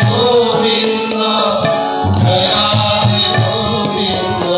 Govinda, Radhe Govinda.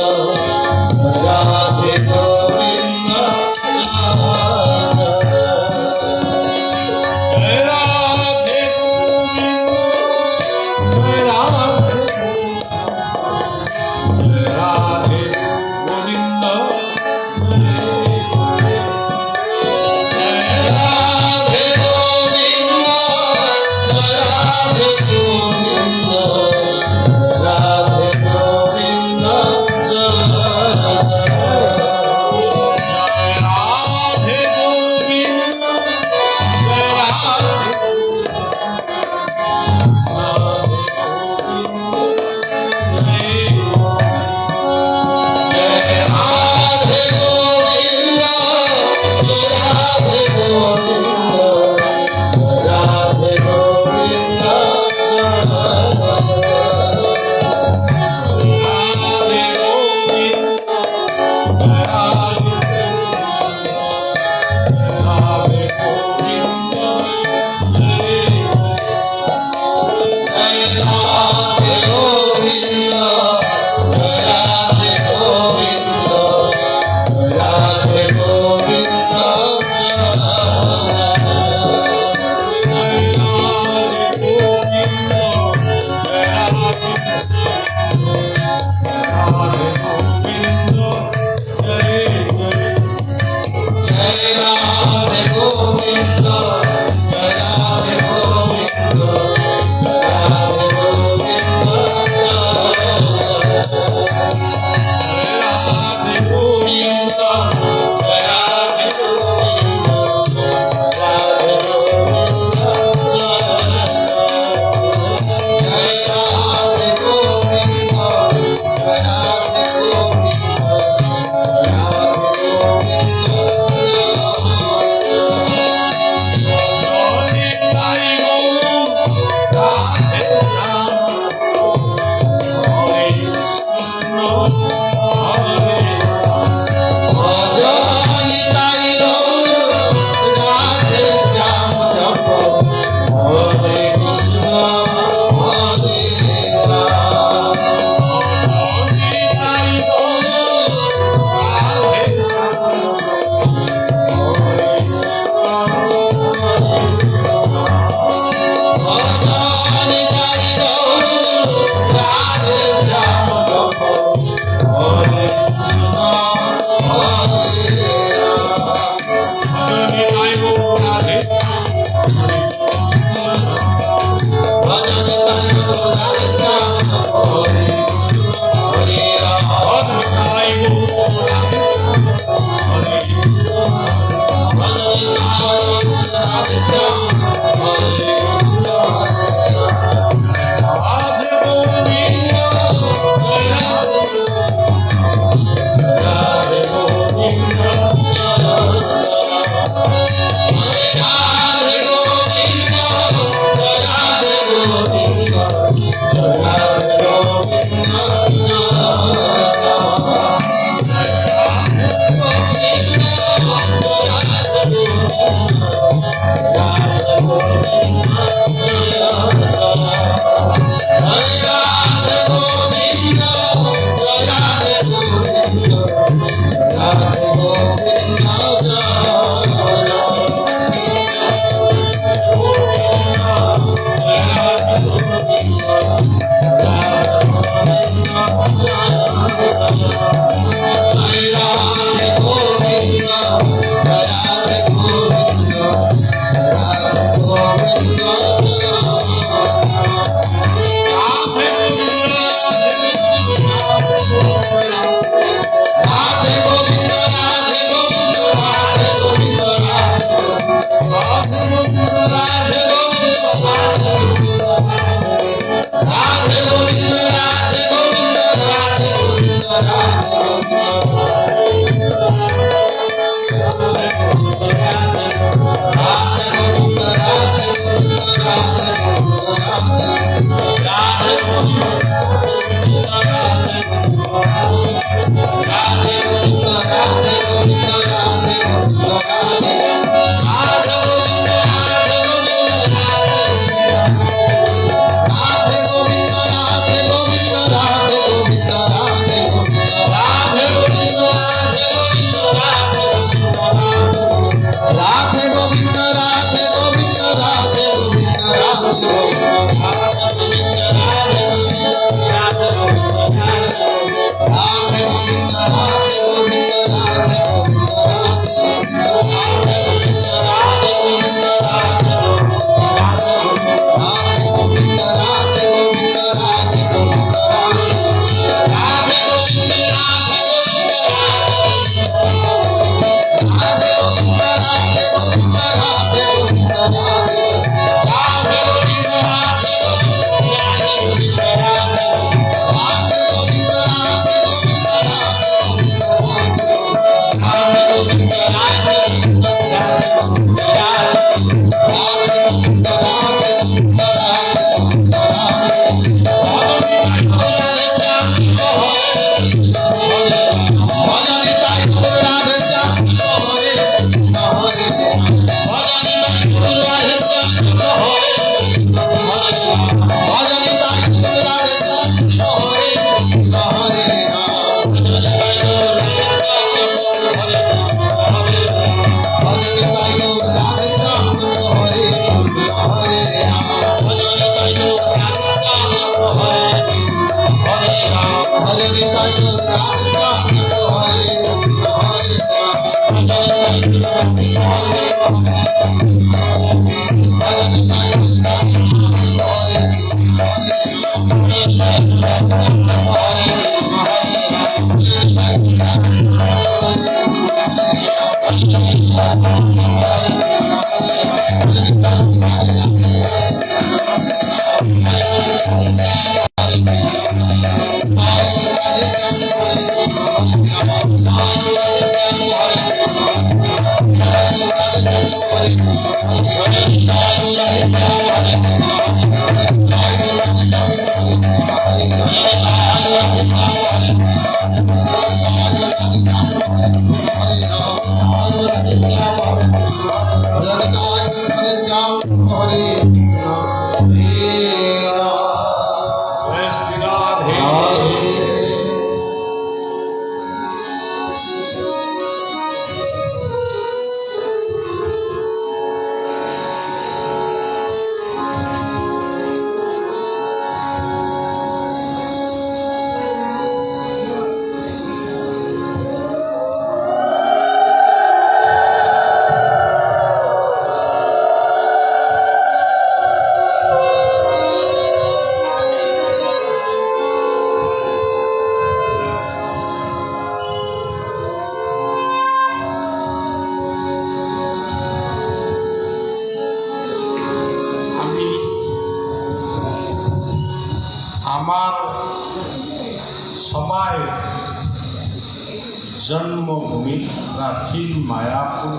जन्मभूमि प्राचीन मायापुर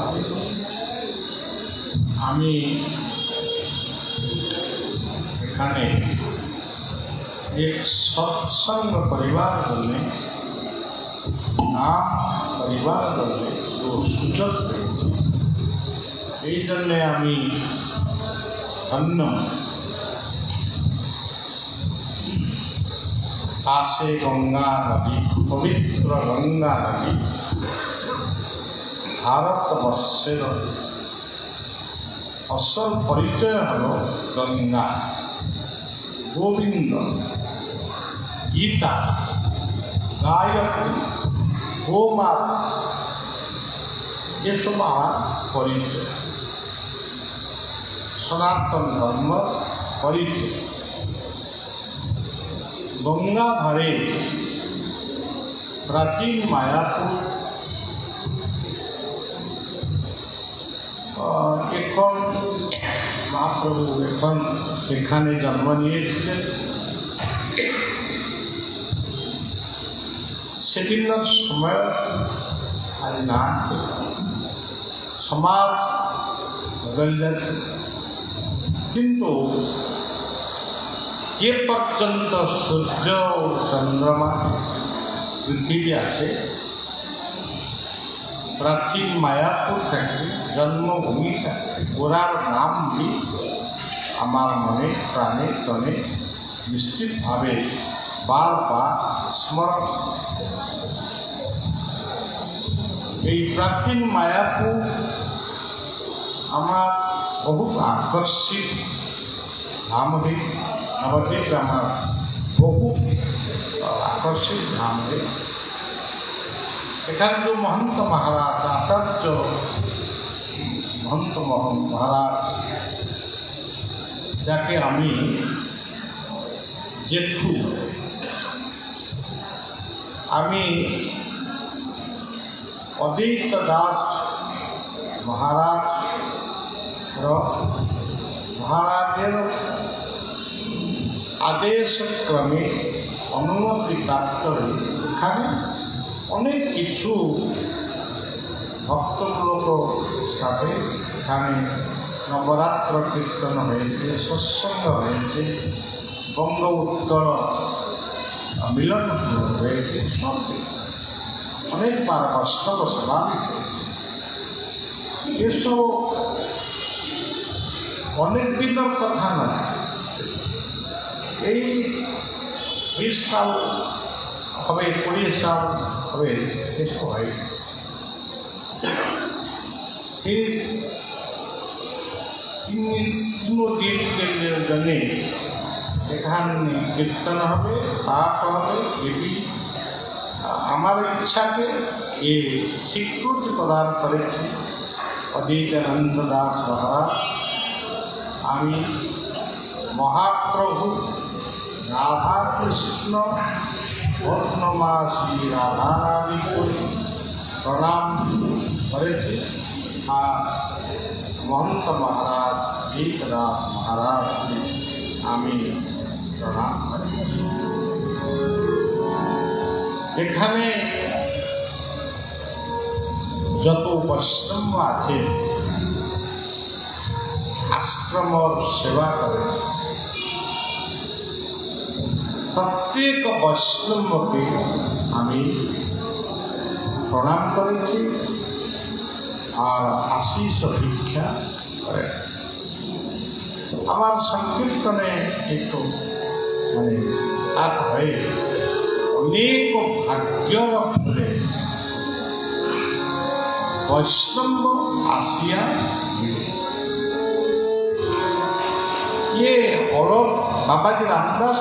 आमी एखाने एक सत्संग परिवार बने नाम परिवार बने तो सुযোগ পেয়েছি। এই জন্য আমি ধন্য। पासे गंगा नदी पवित्र गंगा नदी भारतवर्षेर असल परिचय हलो गंगा गोविंद गीता गायत्री गोमाता ये सब आमार परिचय सनातन धर्म परिचय। गंगा धारे प्राचीन मायापुर एखन महाप्रभु एखन एखाने जन्म निয়েছিলেন। ସେଦିନ ସମୟ ଆଜି ନା ସମାଜ ବଦଳିଯାଏ, কিন্তু যে পর্যন্ত সূর্য ও চন্দ্রমা পৃথিবী আছে, প্রাচীন মায়াপুরটাকে জন্মভূমিটাকে গোড়ার নাম भी আমার মনে প্রাণে তনে নিশ্চিতভাবে বারবার স্মরণ। এই প্রাচীন মায়াপুর আমার বহু আকর্ষিত ধাম হয়ে নবদ্বীপ আমার বহু আকর্ষিত ধাম হয়ে এখানে মহন্ত মহারাজ আচার্য মহন্ত মহারাজ, যাকে আমি জেঠু, আমি অদ্বৈত দাস মহারাজের আদেশ ক্রমে অনুমতি প্রাপ্ত হয়ে এখানে অনেক কিছু ভক্তমূলক সাথে এখানে নবরাত্র কীর্তন হয়েছে, সৎসঙ্গ হয়েছে, বঙ্গ উৎকল মিলন হয়েছে, সব অনেকবার বৈষ্ণব সভা হয়েছে। এসব অনেক দিনের কথা নয়, এই 20 সাল হবে, 20 সাল হবে, এসব হয়ে গেছে। এই 3 দিনের জন্য এখানে কীর্তন হবে, পাঠ হবে। এটি আমার ইচ্ছাকে এই স্বীকৃতি প্রদান করেছে অদ্বৈতানন্দ দাস মহারাজ। আমি মহাপ্রভু রাধাকৃষ্ণ পূর্ণমা শ্রী রাধারানী করে প্রণাম করেছি, আর মহন্ত মহারাজ দীপ দাস মহারাজকে আমি প্রণাম করেছি। এখানে যত বৈষ্ণব আছে আশ্রমর সেবা করে, প্রত্যেক বৈষ্ণবকে আমি প্রণাম করেছি আর আশিস ভিক্ষা করে। আমার সংকীর্তনে একটু তার হয়ে অনেক ভাগ্যর ফলে বৈষ্ণব আসিয়া অরব বাবাজি রামদাস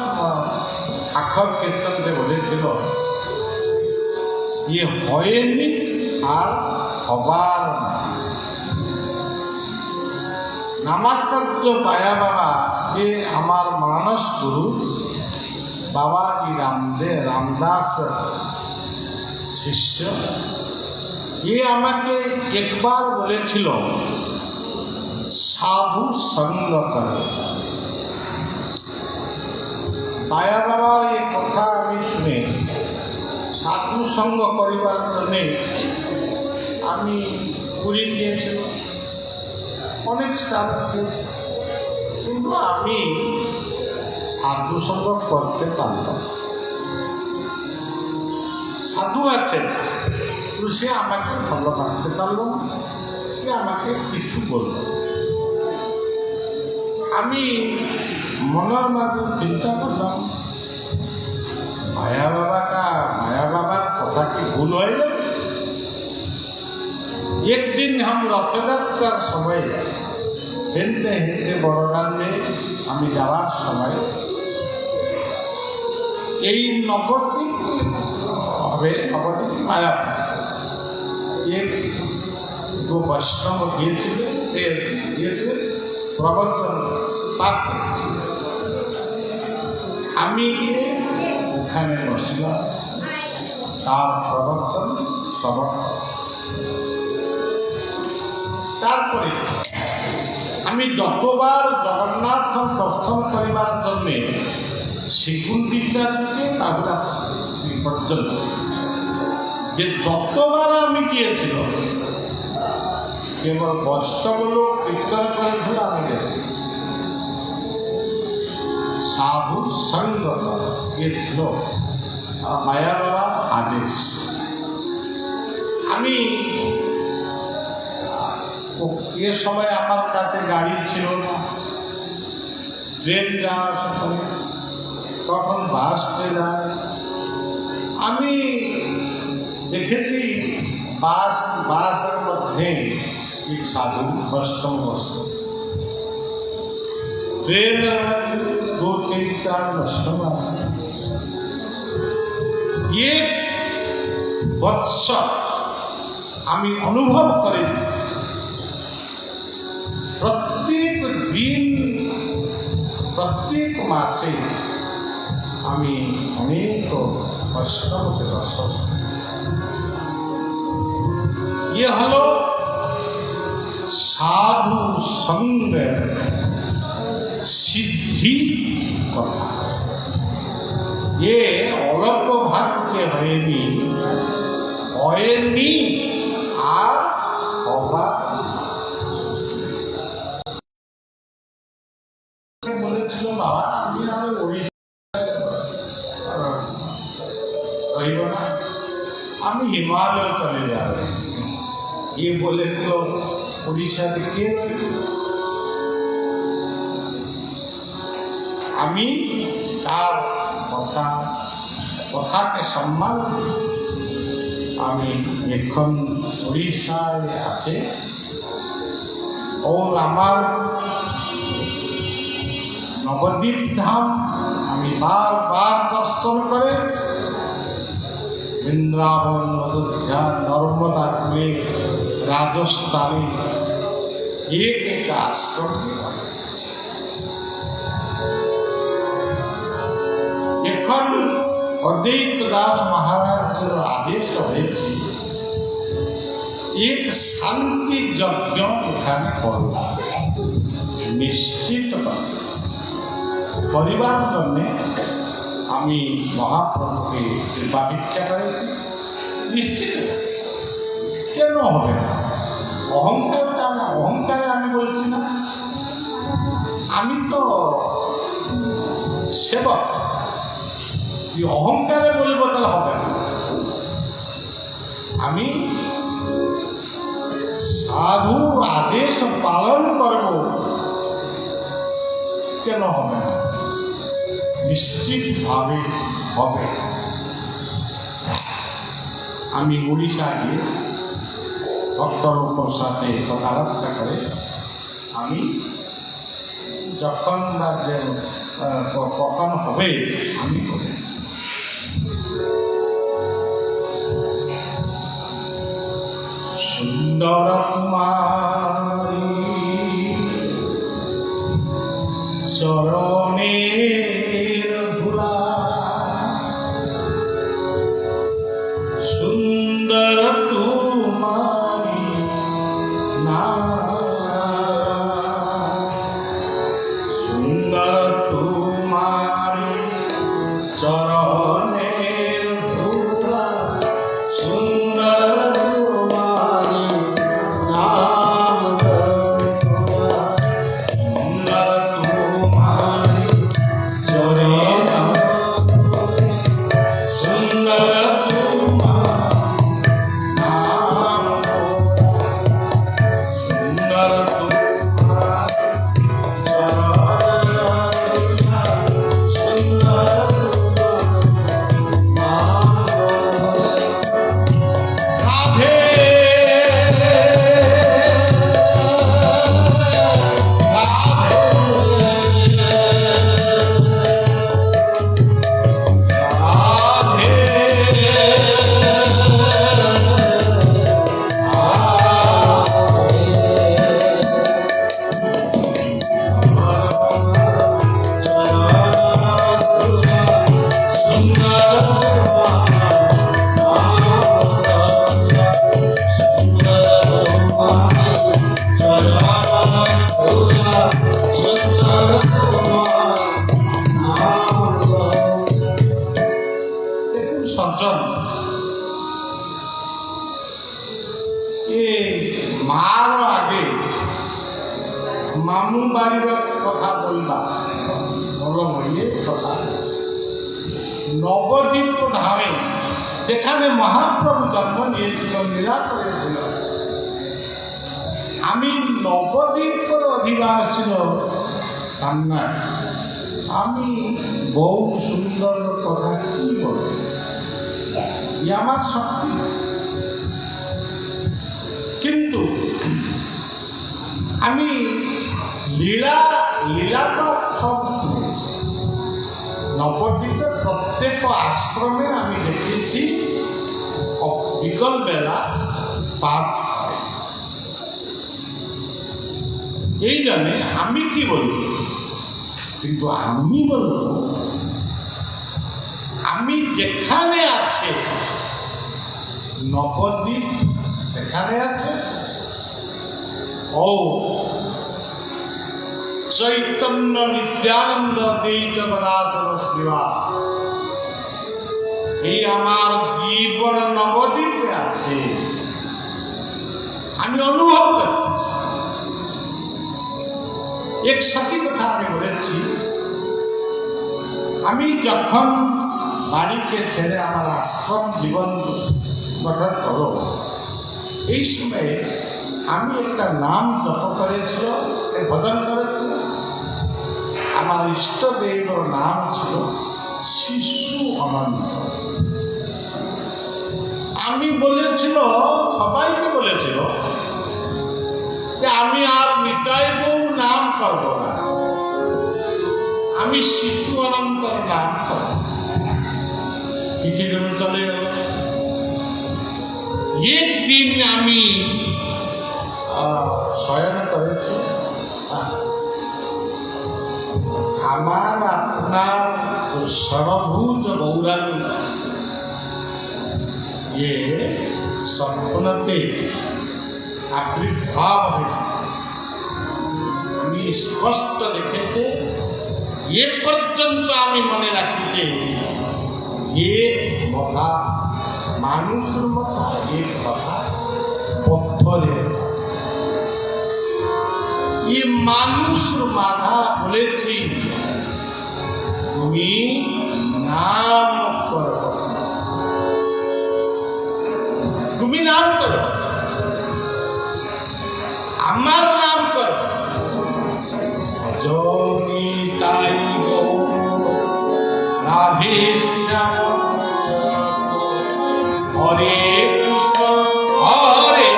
আখর কীর্তনকে বলেছিল, হয়নি আর হবার না। নামাচার্য পায়া বাবা আমার মানস গুরু বাবাজি রামদাস শিষ্য, আমাকে একবার বলেছিল সাধু সঙ্গ করে। পায়া বাবার এই কথা আমি শুনে সাধু সঙ্গ করিবার জন্য আমি পুরী গিয়েছিলাম, অনেক স্থান গিয়েছি, কিন্তু আমি সাধু সঙ্গ করতে পারলাম। সাধু আছে, সে আমাকে ভালোবাসতে পারল না, আমাকে কিছু বলল। আমি মনের মাঝে চিন্তা করলাম, মায়া বাবার কথা কি ভুল হয়ে যাবে? একদিন রথযাত্রার সময় হেঁটে হেঁটে বড়দান্ডে আমি যাওয়ার সময় এই নবদ্বীপ হবে, নবদ্বীপ মায়া দু বৈষ্ণব গিয়েছিলেন প্রবচন পাঠ। আমি গিয়ে ওখানে বসলাম, তার প্রবচন শ্রবণ। তারপরে আমি যতবার জগন্নাথ দর্শন করিবার জন্য শ্রীকুণ্ডিতা থেকে বাগদা পর্যন্ত যে যতবার আমি গিয়েছিল কেবল বৈষ্ণব লোক কীর্তন করেছিল আমাদের সাধু সঙ্গ গিয়েছিল মায়া বাবার আদেশ। আমি এ সময় আমার কাছে গাড়ি ছিল না, ট্রেন যাওয়া আসা করে, কখন বাস যায়। আমি দেখেছি বাসের মধ্যে एक साधु बस्तम बसतो, ट्रेन 2 3 4 बस्तम ये वर्ष আমি অনুভব করি। প্রত্যেক দিন প্রত্যেক মাসে আমি অনেক বৈষ্ণবকে দর্শন। ये হলো साधु संग सिद्धि कथा। ये अलप भाग्य हयनी আর হবা। বলেছিল বাবা আমি আর রইব না, আমি হিমালয় চলে যাব। ये বলেছিল উড়িষ্যা থেকে আমি তার কথাকে সম্মান আমি এখন উড়িষ্যায় আছে ও আমার নবদ্বীপ ধাম আমি বারবার দর্শন করে বৃন্দাবন, অযোধ্যা, नर्मदा कुए, राजस्थानी एक एक आश्रम এখন অদ্বৈত দাস মহারাজের আদেশ হয়েছে এক শান্তি যজ্ঞ এখানে করলাম নিশ্চিত করিবার জন্য আমি মহাপ্রভুকে কৃপা ভিক্ষা করেছি। নিশ্চিত কেন হবে না? অহংকার না, অহংকারে আমি বলছি না, আমি তো সেবক, অহংকারে বলবো তাহলে হবে না। আমি সাধু আদেশ পালন করব, কেন হবে না? নিশ্চিতভাবে হবে। আমি উড়িষ্যা গিয়ে ভক্তলোকের সাথে কথাবার্তা করে আমি যখন কখন হবে আমি করে সুন্দর কুমারী চরণের ধুলা, সুন্দর তোমারি নাম, সুন্দর তোমারি চরণের ধুলা, সুন্দর তোমারি নাম, সুন্দর তোমারি মামু বাড়ির কথা বলবা বললাম ইয়ে কথা নবদ্বীপ ধামে যেখানে মহাপ্রভু জন্ম নিয়েছিল লীলা করেছিল আমি নবদ্বীপের অধিবাসীর সামনে আমি বহু সুন্দর কথা কি বলব আমার শক্তি কিন্তু আমি লীলা তো সব শুনেছি নবদ্বীপের প্রত্যেক আশ্রমে আমি দেখেছি বিকল বেলা পাঠ হয় এই জন্যে আমি কি বলব কিন্তু আমি বলব আমি যেখানে আছে নবদ্বীপ সেখানে আছে ও চৈতন্য নিত্যানন্দ দ্বৈত গদাধর শ্রীবাস এই আমার জীবন নবদ্বীপে আছে আমি অনুভব করছি এক সত্যি কথা আমি বলেছি আমি যখন বাড়িকে ছেড়ে আমার আশ্রম জীবন গঠন করো এই সময়ে আমি একটা নাম জপ করেছিল ভজন করেছিল আমার ইষ্টদেবর নাম ছিল শিশু অনন্ত আমি বলেছিল সবাইকে বলেছিল যে আমি আর নিতাই গৌর নাম করব না আমি শিশু অনন্তর নাম করব কিছুদিন চলে গেল একদিন আমি শয়ন করেছি আমার আপনার সর্বভূত গৌরাঙ্গ ये স্বপ্নতে আবির্ভাব হয় আমি স্পষ্ট দেখেছি এ পর্যন্ত আমি মনে রাখি যে এ কথা মানুষের কথা এ কথা পথরের ये মানুষের মাথা বলেছি তুমি নাম করো তুমি নাম করো আমার নাম করো জনি তাই রাধে শ্যাম হরে কৃষ্ণ হরে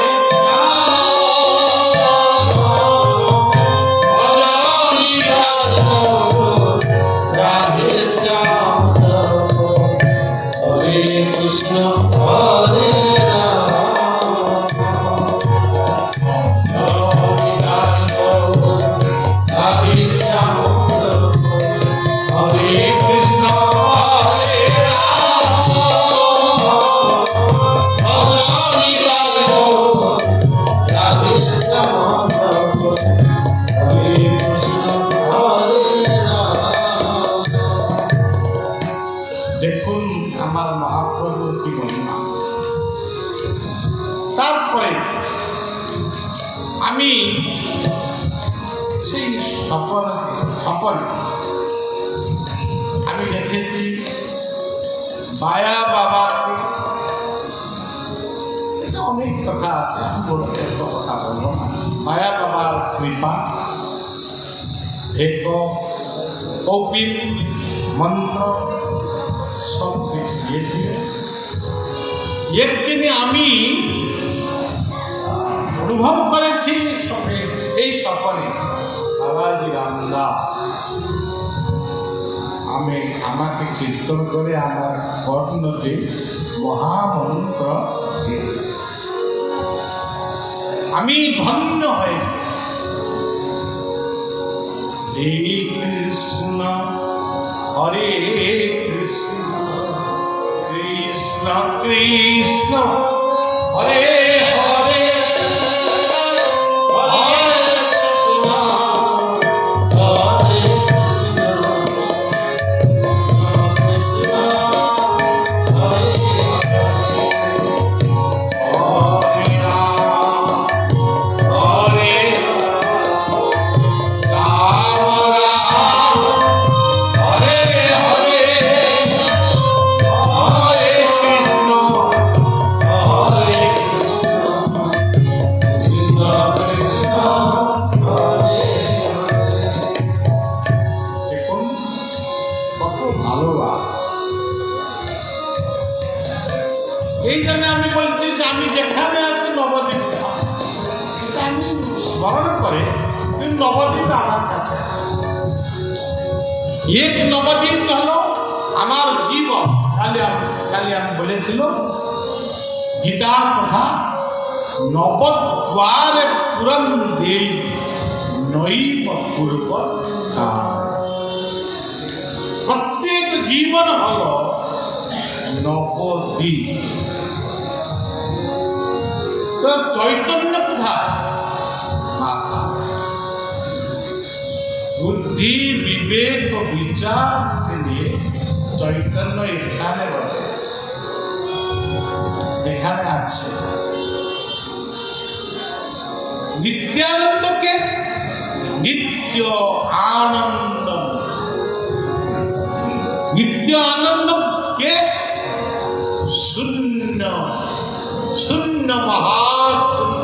দেখুন আমার মহাপ্রভুর কি মহিমা। তারপরে আমি সেই স্বপন আমি দেখেছি বায়া বাবাকে, এটা অনেক কথা আছে, আমি বলতে এত কথা বলবো না। বায়া বাবার কৃপা, ভেক, কৌপিন, মন্ত্র সব কিছু দিয়েছিলেন। একদিনে আমি অনুভব করেছি এই স্বপনে বাবাজি রামদাস আমাকে কীর্তন করে আমার কর্ণতে মহামন্ত্র আমি ধন্য হয়ে গেছি। হে কৃষ্ণ হরে কৃষ্ণ কৃষ্ণ কৃষ্ণ হরে হরে এই জন্য আমি বলছি যে আমি যেখানে আছি নবদ্বীপ ধাম, এটা আমি স্মরণ করে কিন্তু নবদ্বীপ আমার কাছে আছে। এক নবদ্বীপ হলো আমার জীবন। কালি আমি বলেছিল গীতার কথা, নবদ্বারে পুরন দেই নৈব পূর্ব। প্রত্যেক জীবন হলো নবদ্বীপ। তো চৈতন্য কোথায়? মাথা। বুদ্ধি বিবেক ও বিচারকে নিয়ে চৈতন্য এখানে বসে, এখানে আছে। নিত্যানন্দকে নিত্য আনন্দ, নিত্য আনন্দ কে? শূন্য, শূন্য মহাশূন্য।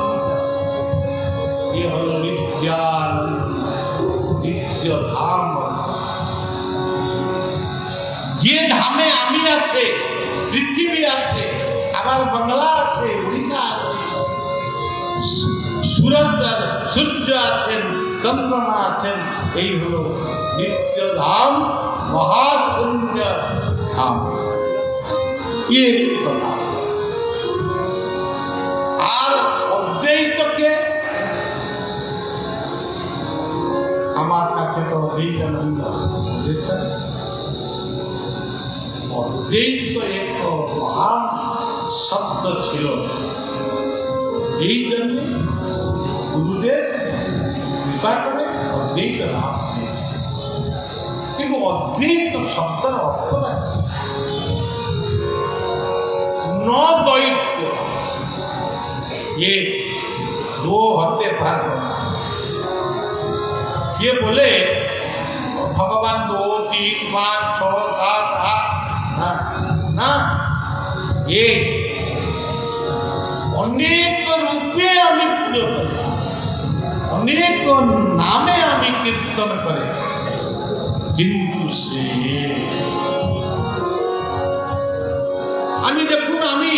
এ হলো নিত্যানন্দ, নিত্য ধাম। যে ধামে আমি আছে, পৃথিবী আছে, আমার বাংলা আছে, উড়িষ্যা আছে, সূর্য আছেন, চন্দ্রমা আছেন, এই হলো নিত্য ধাম, মহাশূন্য ধাম। আর অদ্বৈতকে আমার কাছে তো অদ্বৈতানন্দ, বুঝেছেন? অদ্বৈত এক মহান শব্দ ছিল, এই জন্য গুরুদেব কৃপা করে অদ্বৈত নাম দিয়েছে। কিন্তু অদ্বৈত শব্দের অর্থ না দ্বৈত, ये दो होते पारबो ना। ये बोले भगवान 2, 3, 5, 6, 7, 8 না, ये অনেক রূপে আমি পুজো করি, অনেক নামে আমি কীর্তন করি, কিন্তু সে আমি দেখুন, আমি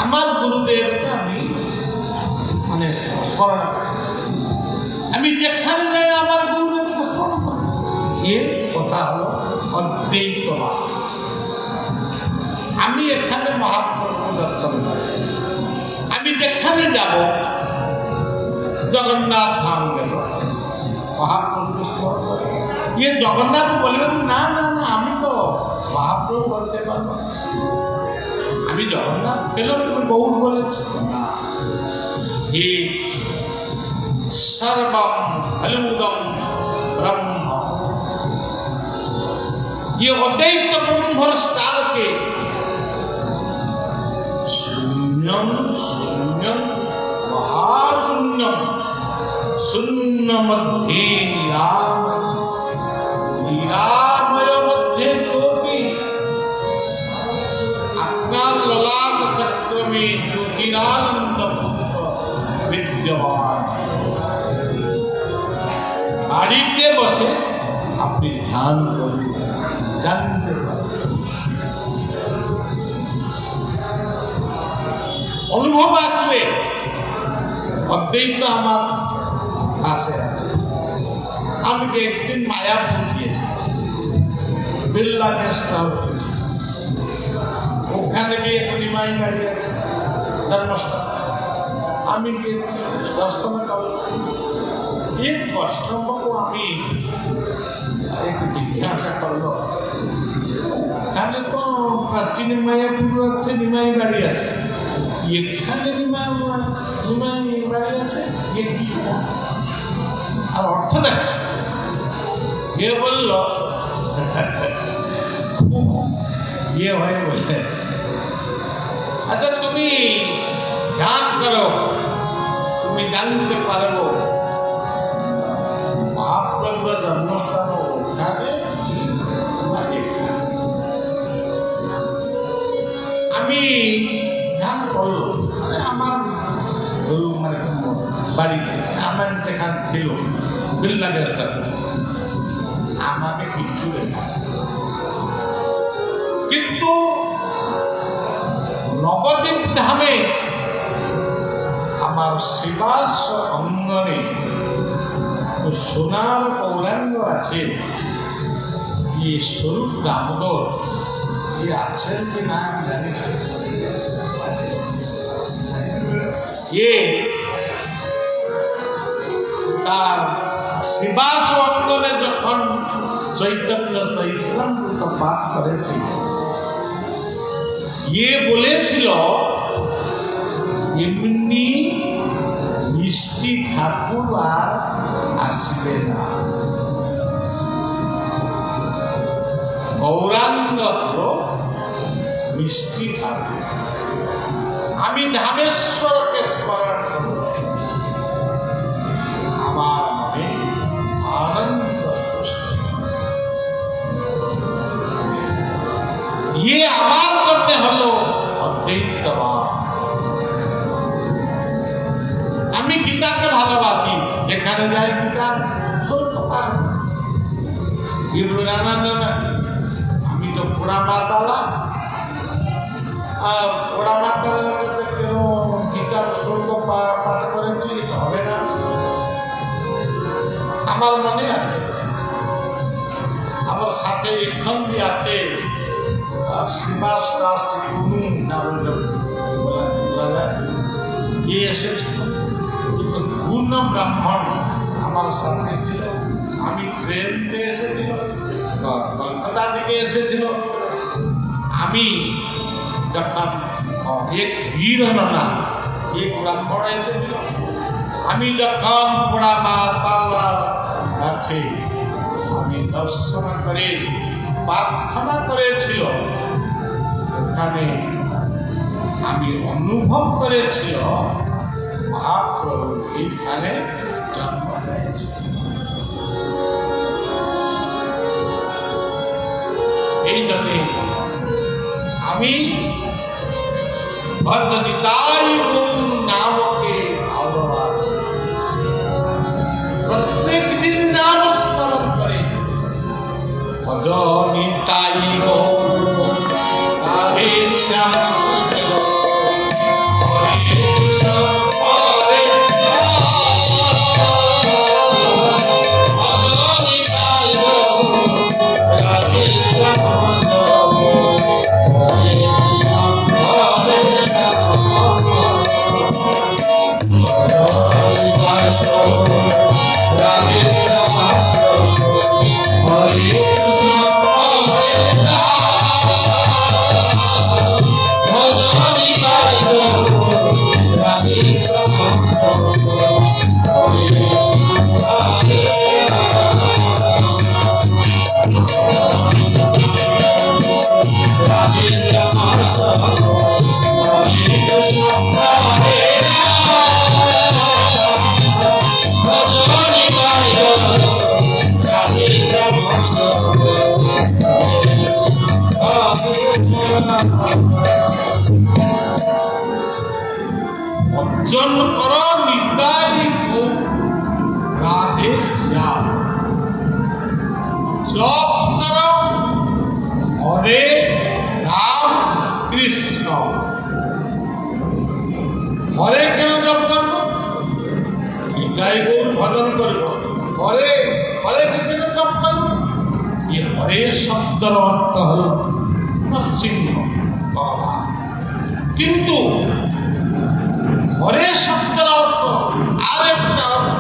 আমার গুরুদেবকে আমি মানে স্মরণ করি। আমি যেখানে যাই আমার গুরুদেবকে স্মরণ করি। এর কথা হলো অদ্বৈতবাদ। আমি এখানে মহাপ্রভু দর্শন করেছি, আমি যেখানে যাব, জগন্নাথ ধাম গেল, মহাপ্রভু স্মরণ করে। ইয়ে জগন্নাথ বলবেন না, না না, আমি তো মহাপ্রভু বলতে পারবো, আমি জগন্নাথ পেল, তুমি গৌর বলেছ না। হে সর্বম খলুদম ব্রহ্ম, ये अद्वैत ब्रह्म स्थान के शून्यम शून्यम महाशून्यम शून्य मध्ये निरामय मध्ये ज्योति, अपना ललाट चक्र में ज्योतिरानंद पुत्र विद्यमान। बाड़ीते बसे अपने ध्यान करें, জানতে পারে, অনুভব আসবে অদ্বৈত আমার পাশে আছে। আমি একদিন মায়াপুর গিয়েছি, বিড়লা গেস্ট হাউস, ওখানে গিয়ে নিমাই বাড়ি আছে ধর্মস্থান, আমি গিয়ে দর্শন করব। এক বৈষ্ণবকে আমি एक जिज्ञासा करलो, खाने तो प्राचीन मायापुर আছে, নিমাই বাড়ি আছে, এখানে নিমাই বাড়ি আছে, এ কি আর অর্থ না। এ বলল খুব ইয়ে হয়ে বলে, আচ্ছা তুমি ধ্যান করো, তুমি জানতে পারবো মহাপ্রভুর জন্মস্থান ওখানে। আমি ধ্যান করলো, আমার মানে বাড়িতে আমার যেখানে ছিল বিড়লা গেস্ট হাউস, আমাকে কিছু লেখা, কিন্তু নবদ্বীপ ধামে আমার শ্রীবাস অঙ্গনে সোনার পৌরাঙ্গ আছে, ये स्वरूप दामोदर ये आचरण के नाम जाने ये তার শ্রীবাস অঙ্গনে যখন চৈতন্য চৈতন্য পাঠ করেছিল, ये বলেছিল এমনি মিষ্টি ঠাকুর আর আসবে না। গৌরাঙ্গ হলো মিষ্টি ঠাকুর। আমি ধামেশ্বরকে স্মরণ করব, আমার মনে আনন্দ ये আমার করতে হলো অদ্বৈতবাদ। আমি গীতাকে ভালোবাসি, যেখানে যাই গীতা শুনতে পারি। আমি তো পোড়া মাতালা, আর পোড়া মাতালার কাছে কেউ গীতার শুল্ক পাঠ করেছি হবে না। আমার মনে আছে, আমার সাথে এখনই আছে শ্রীবাস দাস এসেছিল, পূর্ণ ব্রাহ্মণ আমার সাথে ছিল। আমি ট্রেনতে এসেছিল, কলকাতা থেকে এসেছিল। আমি যখন এক বীর না এক ব্রাহ্মণ এসেছিল, আমি যখন পোড়া মাতালার কাছে আমি দর্শন করে প্রার্থনা করেছিল, ওখানে আমি অনুভব করেছিল মহাপ্রভু এইখানে জন্ম হয়েছে। এই জন্য আমি ভজনিতাই নামকে ভালোবাসি, প্রত্যেক দিন নাম স্মরণ করে ভজনিতাই অর্জন কর নিতাই রাধে শ্যাম, জপ কর হরে রাম কৃষ্ণ। হরে কেন জপ করব? নিতাই গৌর ভজন করব। হরে হরে কেন জপ করব? এই হরে শব্দের অর্থ হল নরসিংহ ভগবান। কিন্তু হরে শব্দের অর্থ আর একটা অর্থ,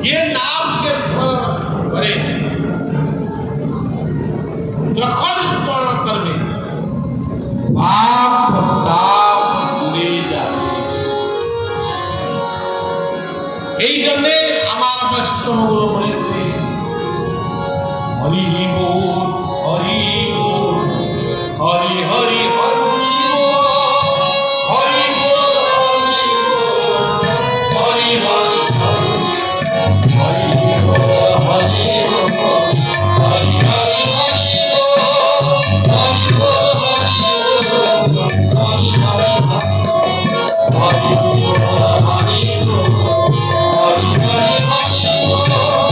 যে নামকে স্মরণ করে যখন স্মরণ করবে পাপ তাপ দূরে যাবে। এই জন্যে আমার বৈষ্ণবগুলো বলেছে হরি বল হরি বল হরি হরি হরি Hare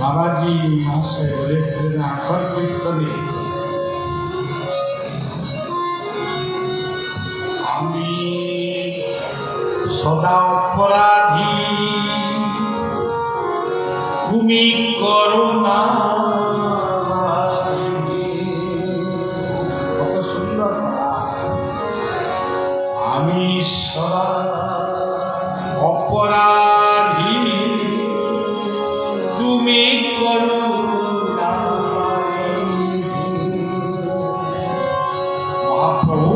বাবাজি মহাশয় বলেছিলেন আখর কীর্তনে, আমি সদা অপরাধী, তুমি করুণা। কত সুন্দর কথা। আমি সদা অপরাধী, তুমি করুণা। মহাপ্রভু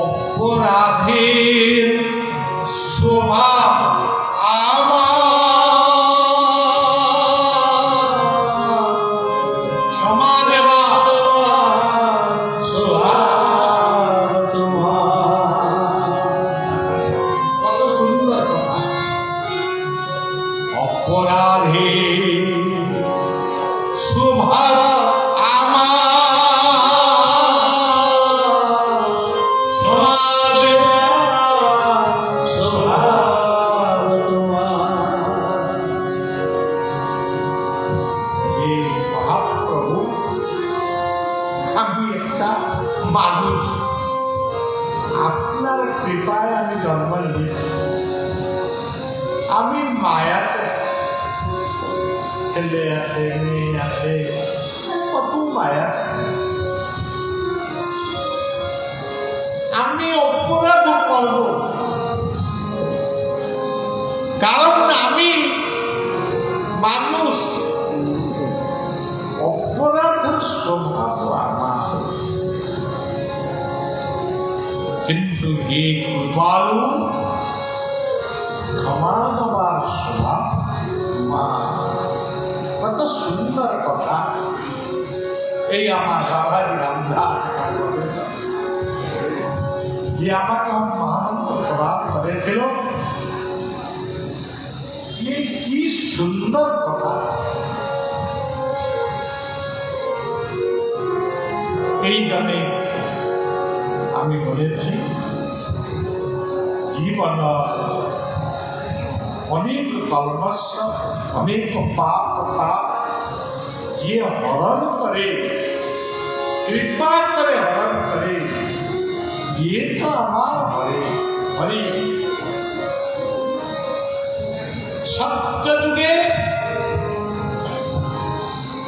অপরাধের স্বভাব আমার, ক্ষমা দেবা স্বভাব তোমার। কত সুন্দর কথা। অপরাধের স্বভাব আমার, আমি একটা মানুষ, আপনার কৃপায় আমি জন্ম নিয়েছি। আমি মায়াতে, ছেলে আছে, মেয়ে আছে, কত মায়া। আমি অপরাধ করব, কারণ আমি মানুষ। অপরাধের স্বভাব আমার, কিন্তু হে কৃপালু, ক্ষমা দেবার স্বভাব মা। কত সুন্দর কথা। এই আমার বাবাজি রামদাস যে আমাকে মহামন্ত্র প্রদান করেছিল, কি সুন্দর কথা। এই জন্যে আমি বলেছি জীবন অনেক কলমস্য, অনেক পাপ যে হরণ করে, কৃপা করে হরণ করে, ये तो আমার হরে হরে। সত্য যুগে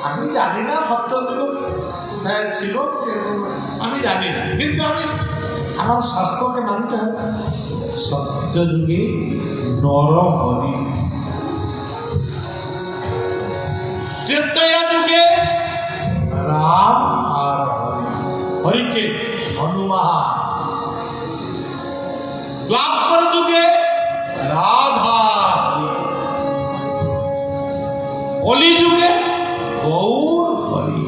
আমি জানি না, সত্য যুগ ছিল আমি জানি না, কিন্তু আমি আমার শাস্ত্রকে মানতে হবে। সত্য যুগে নর হরি, ত্রেতয়া যুগে রাম আর হরি, হরিকে হনুমান, দ্বাপর যুগে রাধা, কলি যুগে গৌর হরি।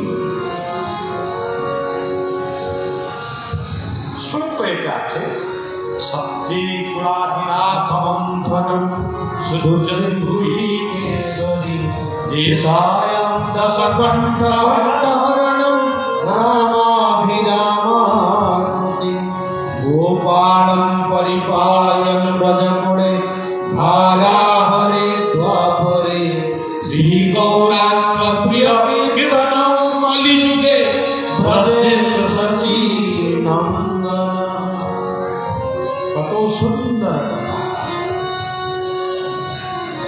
সত্য এটা আছে। সত্যি কুলাধিনাথ বন্ধনম সুজনভূষী দেশায়াম দশকণ্ঠহরণম রামাভিরামারতি গোপালম পরিপালন ব্রজপুরে ধারা হরে দ্বাপরে শ্রী গৌরাঙ্গ প্রিয় কীর্তনম কলিযুগে ব্রজেত সচি নন্দন। কত সুন্দর,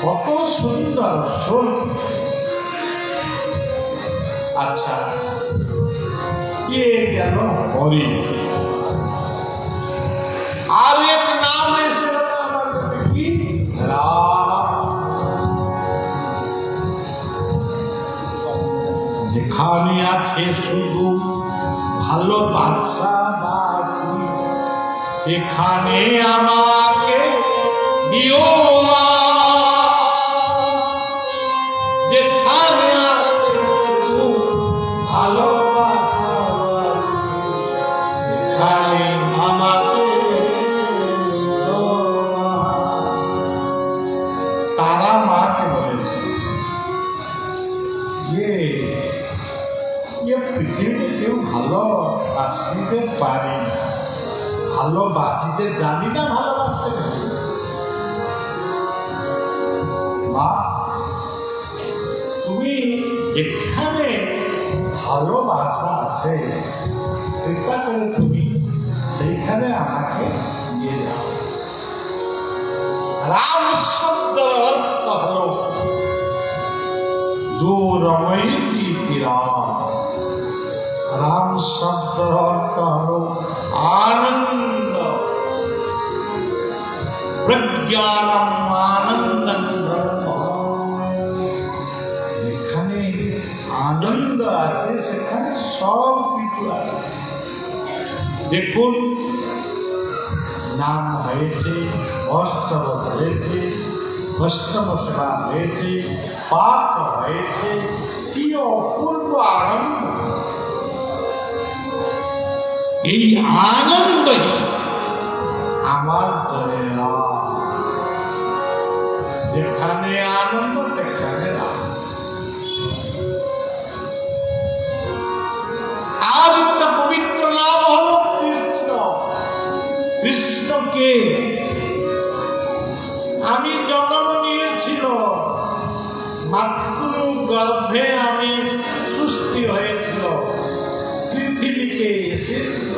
কত সুন্দর শোন। আচ্ছা, কে গেল হরি, আর এক নাম এসে গেল আমার কাছে, কি রাম। যেখানে আছে শুধু ভালোবাসা বাসি, যেখানে আমাকে দিও মা, যেখানে আছে শুধু ভালোবাসা বাসি, সেখানে আমাকে দিও মা। তারা মাকে বলেছে, পৃথিবীতে কেউ ভালোবাসিতে পারি না, ভালোবাসিতে জানি না, ভালোবাসতে মা তুমি যেখানে ভালোবাসা আছে কৃপা করে তুমি সেইখানে আমাকে নিয়ে যাও। রাম শব্দের অর্থ হল जो रमई की किरान। राम शब्द अर्थ हलो आनंद, प्रज्ञानम आनंदम ब्रह्म। যেখানে আনন্দ আছে সেখানে সব কিছু আছে। দেখুন, নাম হয়েছে, অষ্টম হয়েছে, অষ্টম সেবা হয়েছে, পাঠ হয়েছে, কি অপূর্ব আনন্দ। এই আনন্দই আমার জন্য রাম। যেখানে আনন্দ সেখানে রাম। আর একটা পবিত্র নাম হল কৃষ্ণ। কৃষ্ণকে আমি জন্ম নিয়েছিল, মাতৃ গর্ভে আমি সৃষ্টি হয়েছিল, পৃথিবীতে এসেছিল,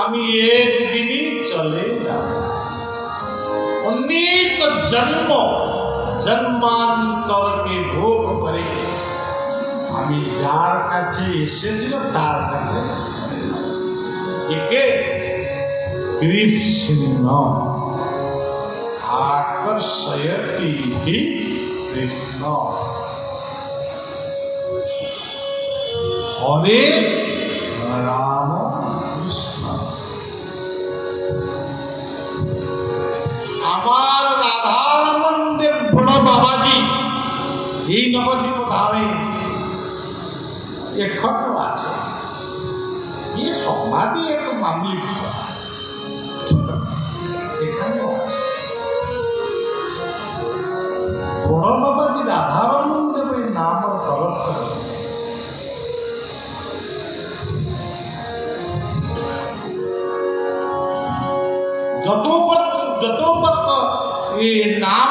আমি একদিনই চলে যাব। অনেক জন্ম জন্মান্তরকে ভোগ করে আমি যার কাছে এসেছিল তার কাছে একে কৃষ্ণ আকর্ষয়তি কৃষ্ণ। হরে রাম কৃষ্ণ। আমার রাধানন্দের বড় বাবাজি এই নবদ্বীপ ধামে এখনো আছে। ये সমাধি একটু মামলি এখানেও আছে। বড় বাবাজি রাধারমণদেব এই নামর প্রবর্তন। যত এই নাম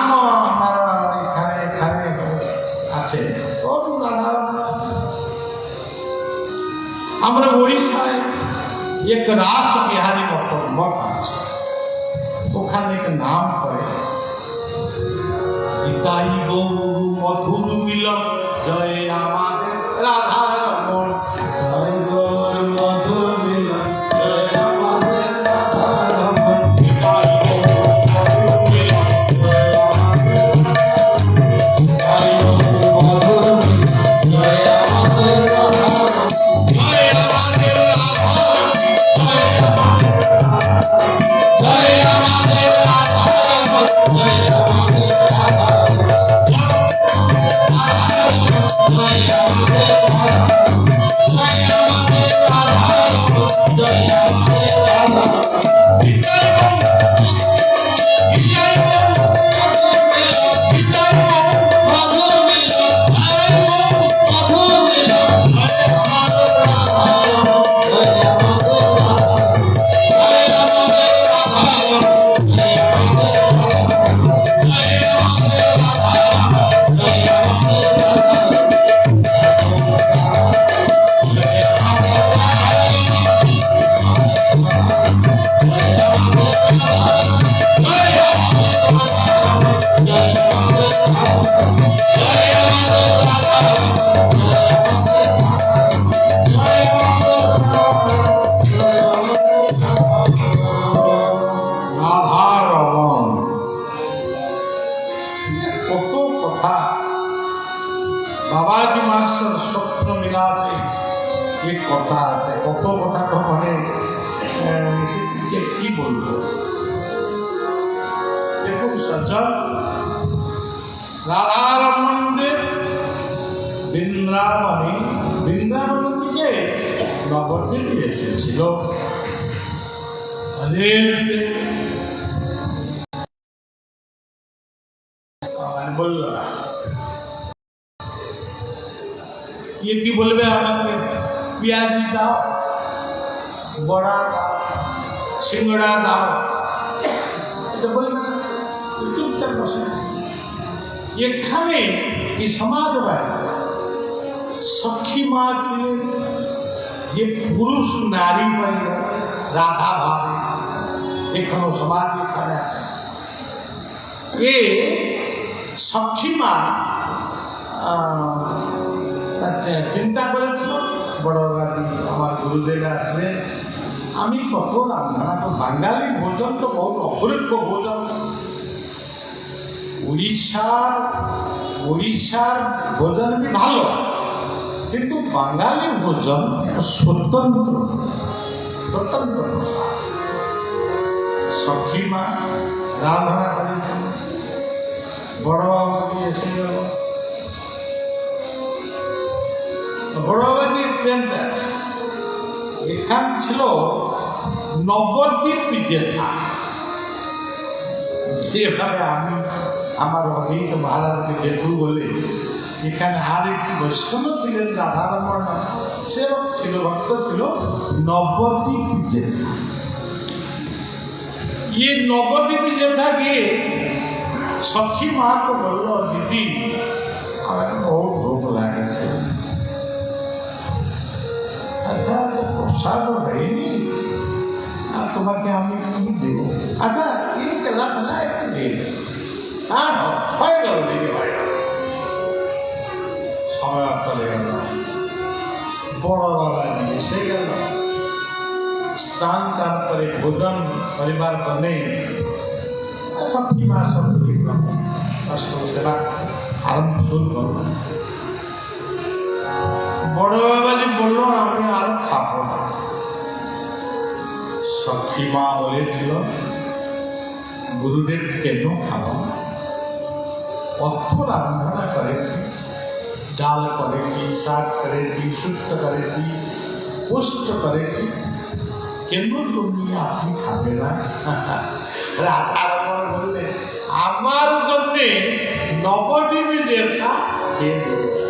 আমার এখানে আছে, আমরা ওড়িশায় এক রাস বিহারী মঠ আছে, ওখানে এক নাম করে নিতাই গৌর মধুর মিলন জয় আমাদের রাধারমণ। নিতাই গৌর মধুর মিলন জয় আমাদের রাধারমণ। নিতাই গৌর মধুর মিলন জয় আমাদের রাধারমণ। নিতাই গৌর মধুর মিলন জয় আমাদের রাধারমণ। জয় আমাদের রাধারমণ। জয় আমাদের রাধারমণ। জয় আমাদের রাধারমণ। জয় আমাদের বাবাজি মাস্টার স্বপ্ন মিলাতে এই কথা আছে, কত কথা তো মানে কি বলবো। দেখুন সজ্জন, রাধারমণদেব বৃন্দাবন থেকে নবদ্বীপে এসেছিল। বলল না, ये কি বলবে আমাকে পেঁয়াজি দাও, বড়া দাও, সিঙ্গড়া দাও, এটা বলবে না, চুপচাপ বসে। এখানে এই সমাজ সখী মা ছিলেন যে পুরুষ নারী পাইল রাধা ভাবে এখনো সমাজ এখানে আছে। এ সখী মা চিন্তা করেছিল বড় আমার গুরুদেব আসবে, আমি কত রান্না তো বাঙালি ভোজন তো বহুত অপূর্ব ভোজন। উড়িষ্যার ভোজন भी ভালো, কিন্তু বাঙালি ভোজন স্বতন্ত্র স্বতন্ত্র। সখী মা রান্না করেছেন, বড় বাবাজি এসে গেল। বড় বাবাজি ট্রেনটা আছে, এখান ছিল নবদ্বীপ জেঠা, যেভাবে আমি আমার অভিহিত মহারাজকে জেঠু বলে, এখানে আর একটি বৈষ্ণব ছিলেন রাধারমণ, সেরকম ছিল ভক্ত ছিল নবদ্বীপ জেঠা। ये নবদ্বীপ জেঠা গিয়ে সখী মাকে বলল, দিদি আমার বহুত ভোগ লাগেছে, আচ্ছা প্রসাদ হয়নি, আর তোমাকে আমি কি দেব? আচ্ছা এই কেলা ফেলা একটু দেব। হ্যাঁ হয়ে গেল, দিদি হয়ে গেল। সময় চলে গেল, বড় বাবাজি এসে গেল। স্নান টান করে ভোজন পরিবার করলে সখী মা সব সেবা আরম্ভ শুরু করল। বড় বাবাজি বলল, আমি আর খাবো না। সখী মা বলেছিল, গুরুদেব কেন খাবো না? অর্থ রান্না করেছি, ডাল করেছি, শাক করেছি, শুক্ত করেছি, পুষ্ট করেছি, কেন তুমি আপনি খাবে না? রাধারমণ বললে, আমার জন্য নবদ্বীপ জেঠা খেয়ে দিয়েছে।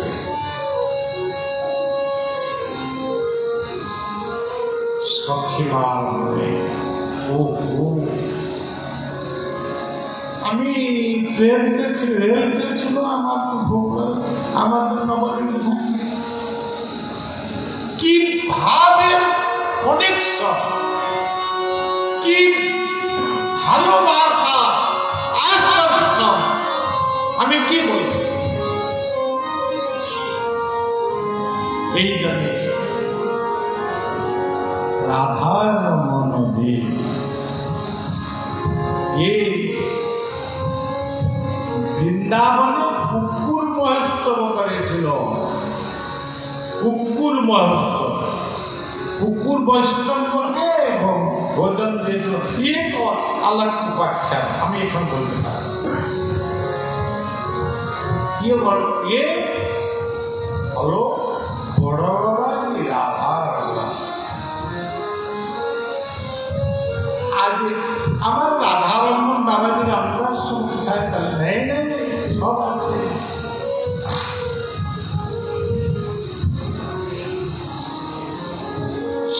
সখী মার বলে, ও আমি রেলতে ছিল, আমার তো ভোগ, আমার নবদ্বীপ থাকি কি ভাবে অনেক কি ভালোবাসা আকর্ষণ, আমি কি বলি। এই জন্য রাধার মনোদে বৃন্দাবন কুকুর মহোৎসব করেছিল। কুকুর মহোৎসব, কুকুর বৈষ্ণব করবে এবং ভোজন দিয়েছিল। ইয়ে তো আল্লাহ উপাখ্যান, আমি এখন বলতে পারি। ইয়ে হলো বড় বাবা রাধা। আজ আমার রাধারমণ বাবাজির আমরা কোথায় তাহলে নেই সব আছে।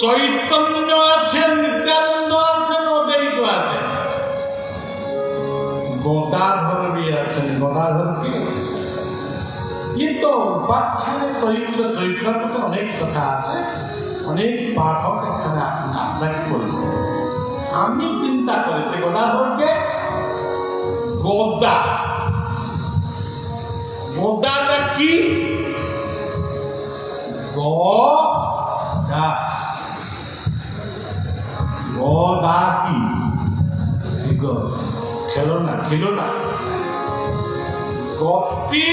চৈতন্য আছেন, নিত্যানন্দ আছেন, অদ্বৈত আছেন, গদাধরবি আছেন। গদাধর কি কিন্তু উপাখ্যানে তৈত্রের মধ্যে অনেক কথা আছে, অনেক পাঠক এখানে আপনাকে বলবো। আমি চিন্তা করেছি গদাধরকে গদা, গদাটা কি? গদা, গদা কি? খেলো না গতি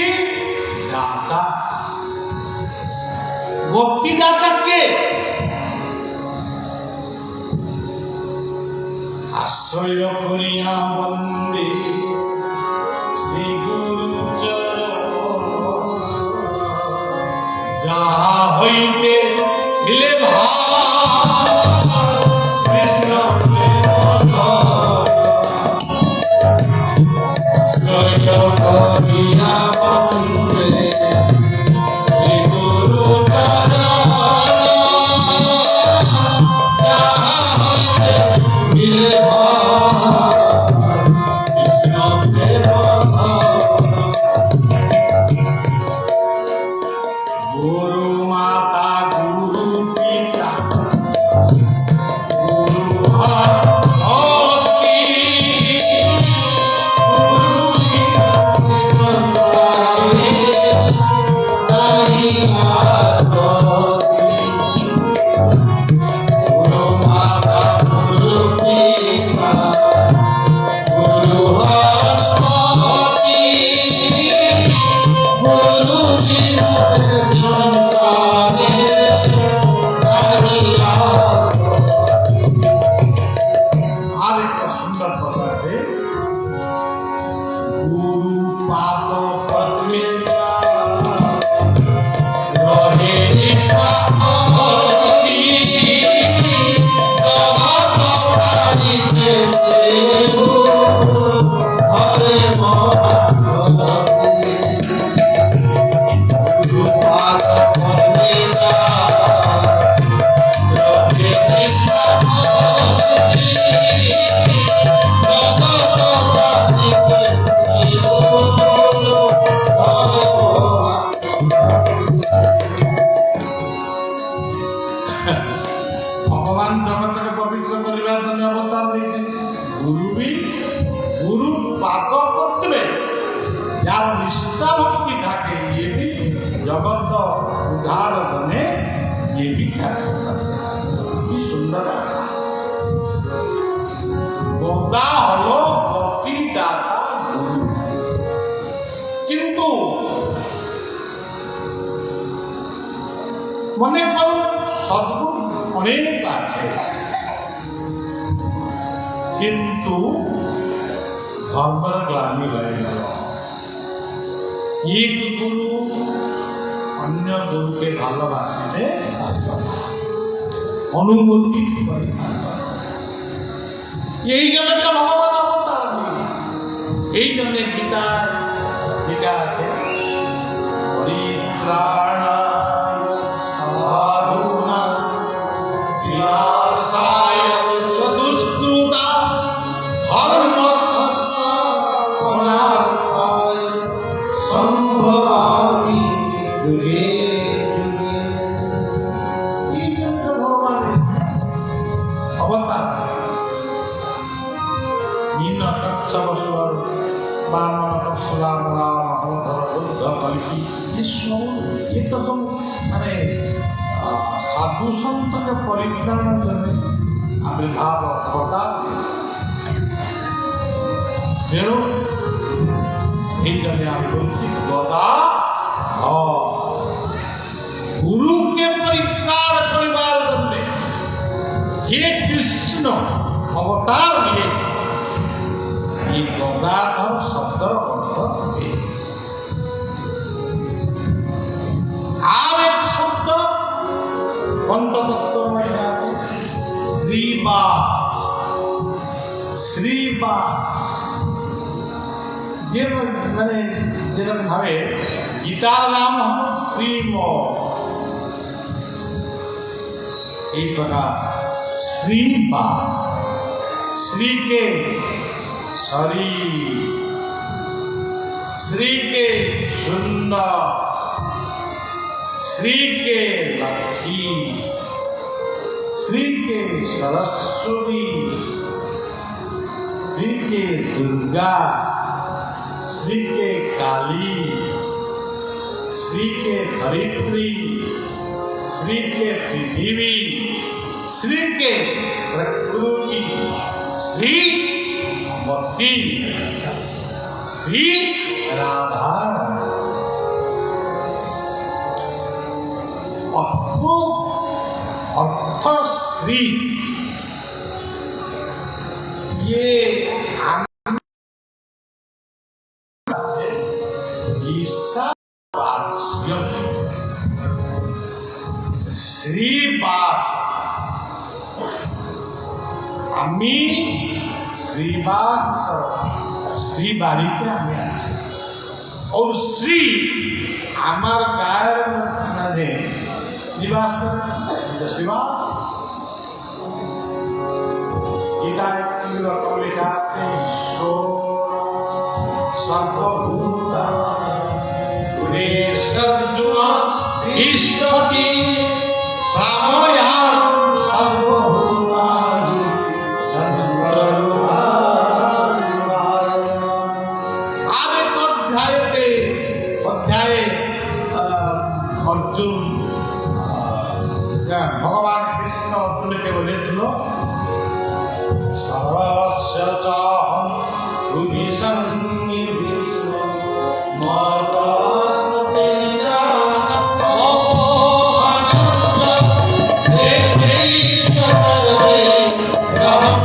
দাতা। গতি দাতা কে? আশ্রয় করিয়া বন্দে শ্রী গুরু চরণ, যাহা হইতে মিলে কৃষ্ণ করিয়া বন্দে শ্রী গুরু চরণ, निष्ठा भक्ति থাকে ये भी जगत उद्धार बने ये भी कार्य करते কি সুন্দর গোদা হলো গতি দাতা গুরু কিন্তু মনে করুন সদ্গুণ অনেক আছে কিন্তু ধর্মের গ্লানি হয়ে গেল এক গুরু অন্য গুরুকে ভালোবাসিতে অনুমতি করে এই জন্য ভগবান অবতার এই জন্য গীতা যেটা আছে পরিত্রাণায় সাধুনাং বিনাশায় দুষ্কৃতাং ধর্ম সংস্থাপনার্থায় সম্ভবামি যুগে যুগে এই জন্য ভগবানের অবতার नीलकच्छवस्वर वामनकशलाम राम हरधर बुद्ध कल्कि ये तो सब माने साधु संत के परित्राण जने आविर्भाव घटा तेणु এই জন্য আমি বলছি গদা গুরুকে পরিত্রাণ করিবার জন্য যে কৃষ্ণ অবতার নিয়ে এই গদাধর শব্দর অর্থ কি আর এক শব্দ পঞ্চতত্ত্ব মধ্যে আছে শ্রীবাস শ্রীবাস যে মানে যেরকম ভাবে গীতার নাম হল শ্রীম এই প্রকার শ্রীবাস श्री के शरीर श्री के सुंदर श्री के लक्ष्मी श्री के सरस्वती श्री के दुर्गा श्री के काली श्री के धरित्री श्री के पृथ्वी श्री के प्रकृति श्री भक्ति श्री राधा अर्थ श्री ये ईशावास्य श्रीवास আমি শ্রীবাস শ্রী বাড়িতে আমি আছি ও শ্রী আমার গায়ের মাঝে নিবাস করে শ্রীবাস গীতায় লেখা আছে ঈশ্বর সর্বভূতা গুণেশ্বর্জুন ইষ্টটি প্রাণয়ার সর্বভূতা अर्जुन भगवान कृष्ण अर्जुन के बोले सर्वस्य चाहं हृदि सन्निविष्टो मत्स्मृते Hare Rama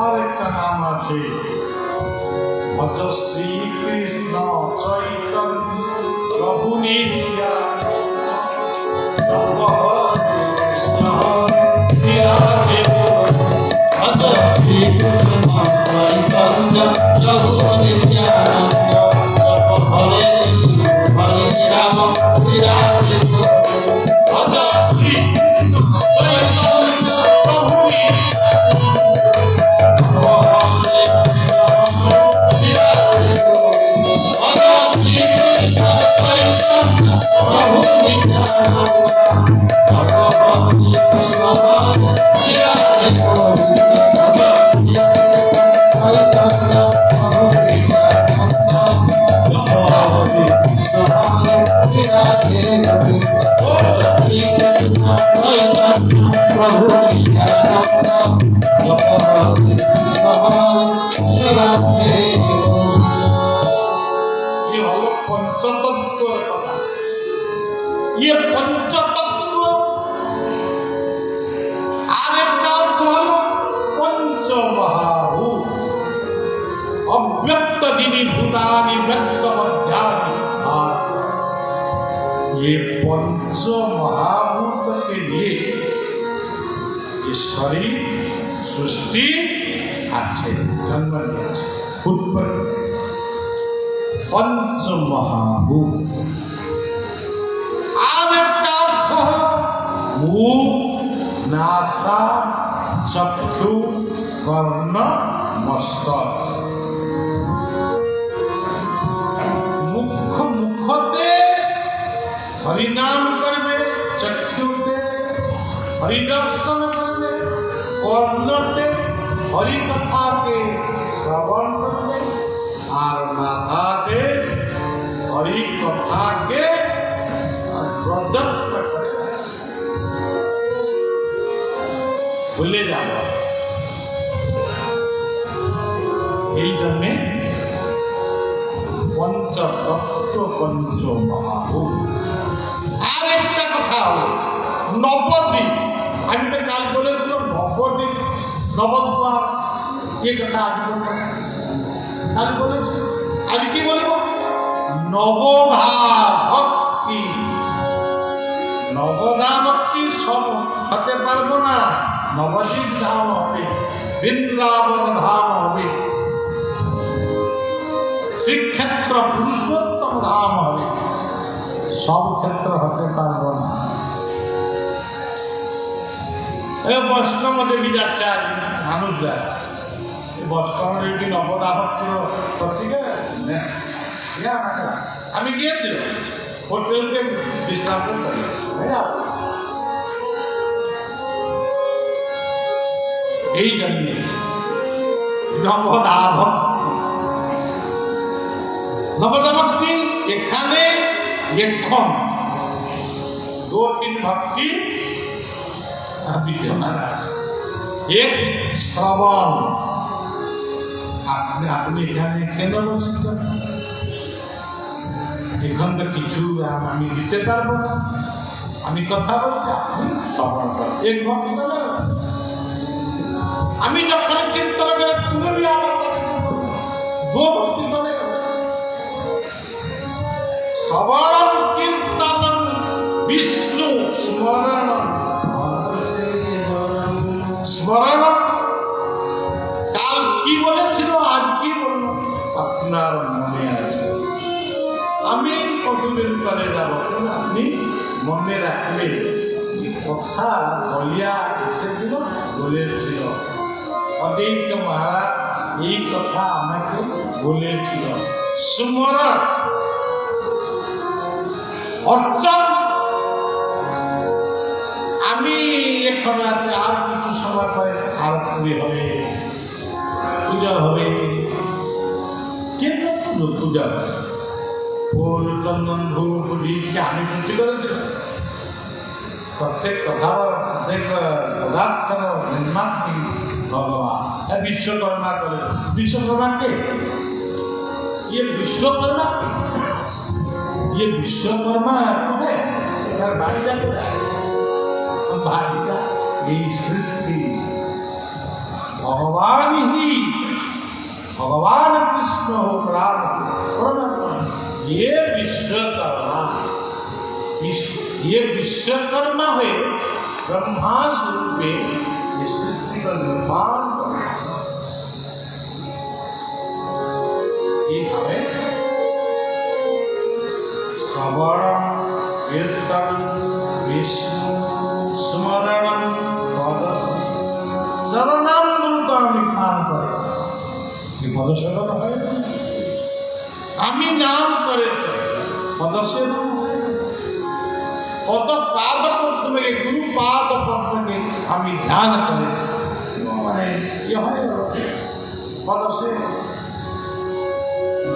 আরেকটা নাম আছে ভজ শ্রীকৃষ্ণ চৈতন্য প্রভু নিত্যানন্দ पंचतत्व कथा। ये पंचतत्व पंचमहाभूत अव्यक्त दिनी भूतानि व्यक्त मध्यानि। ये पंच महाभूत के लिए ये शरीर सृष्टि আছে জন্ম নিয়েছে উৎপত্তি पंच महाभूत। আর একটা অর্থ হল মুখ নাসা চক্ষু কর্ণ মস্তক। মুখতে হরিনাম করবে, চক্ষুতে হরিদর্শন করবে, কর্ণতে হরি কথাকে শ্রবণ করবে, আর মাথাতে হরি কথাকে প্রযত্ন করে ভুলে যাব। এই জন্যে পঞ্চতত্ত্ব পঞ্চ মহাভূত। আর একটা কথা হলো নবদ্বীপ। আমি তো কাল বলেছিলাম নবদ্বীপ নবদ্বার, এ কথা আজ বলবো, কাল বলেছি। আজ কি বলবো? নবধা ভক্তি। নবধা ভক্তি সব হতে পারবো না। নবদ্বীপ ধাম হবে, বৃন্দাবন ধাম হবে, শ্রীক্ষেত্র পুরুষোত্তম ধাম হবে, সব ক্ষেত্র হতে পারবো না। বৈষ্ণব দেবী যাচ্ছে আজ মানুষ যায়, বৈষ্ণব দেবী নবধা ভক্তি পত্রিকা আমি গিয়েছিলাম হোটেলকে বিশ্রাম করতে। এই জন্য নবধা ভক্তি। নবধা ভক্তি এখানে এখন दो तीन भक्ति विद्यमान আছে। एक শ্রবণ। আপনি এখানে কেন বসেছেন? এখন তো কিছু আমি দিতে পারবো না। আমি কথা বলছি, আপনি শ্রবণ করেন। এক ভক্তি করে আমি যখন কীর্তন করে তুমি भी আমার দো ভক্তি করে শ্রবণ কীর্তন বিষ্ণু স্মরণ স্মরণ। কাল কি বলেছিল, আজ কি বলল আপনার মনে আছে। আমি কতদিন পরে যাব, আপনি মনে রাখলে কথা বলিয়া এসেছিল, বলেছিল অদ্বৈত মহারাজ এই কথা আমাকে বলেছিল। স্মরণ অর্জন। আমি এখন আছে, আর কিছু সময় পরে আরতি হবে, পূজা হবে। কেন পূজা হবে? ফুল চন্দন ধূপ দীপকে আমি সৃষ্টি করেছিল। প্রত্যেক কথা প্রত্যেক পদার্থের নির্মাণ ভগবান। বিশ্বকর্মা করে। বিশ্বকর্মাকে বিশ্বকর্মা বিশ্বকর্মা কোথায়? তার বাড়িটা কোথায়? বাড়িটা এই সৃষ্টি। भगवान कृष्ण हो परमात्मा, ये विश्वकर्मा हुए ब्रह्मा स्वरूप ये सृष्टि का निर्माण ये श्रवणम कीर्तन विष्णु स्मरणम चरणामृत निपान करे। पदसेवन है आमी नाम करे पदसेवन पद पाद पद्म के गुरु पाद पद्म के आमी ध्यान करे माने ये है पदसेवन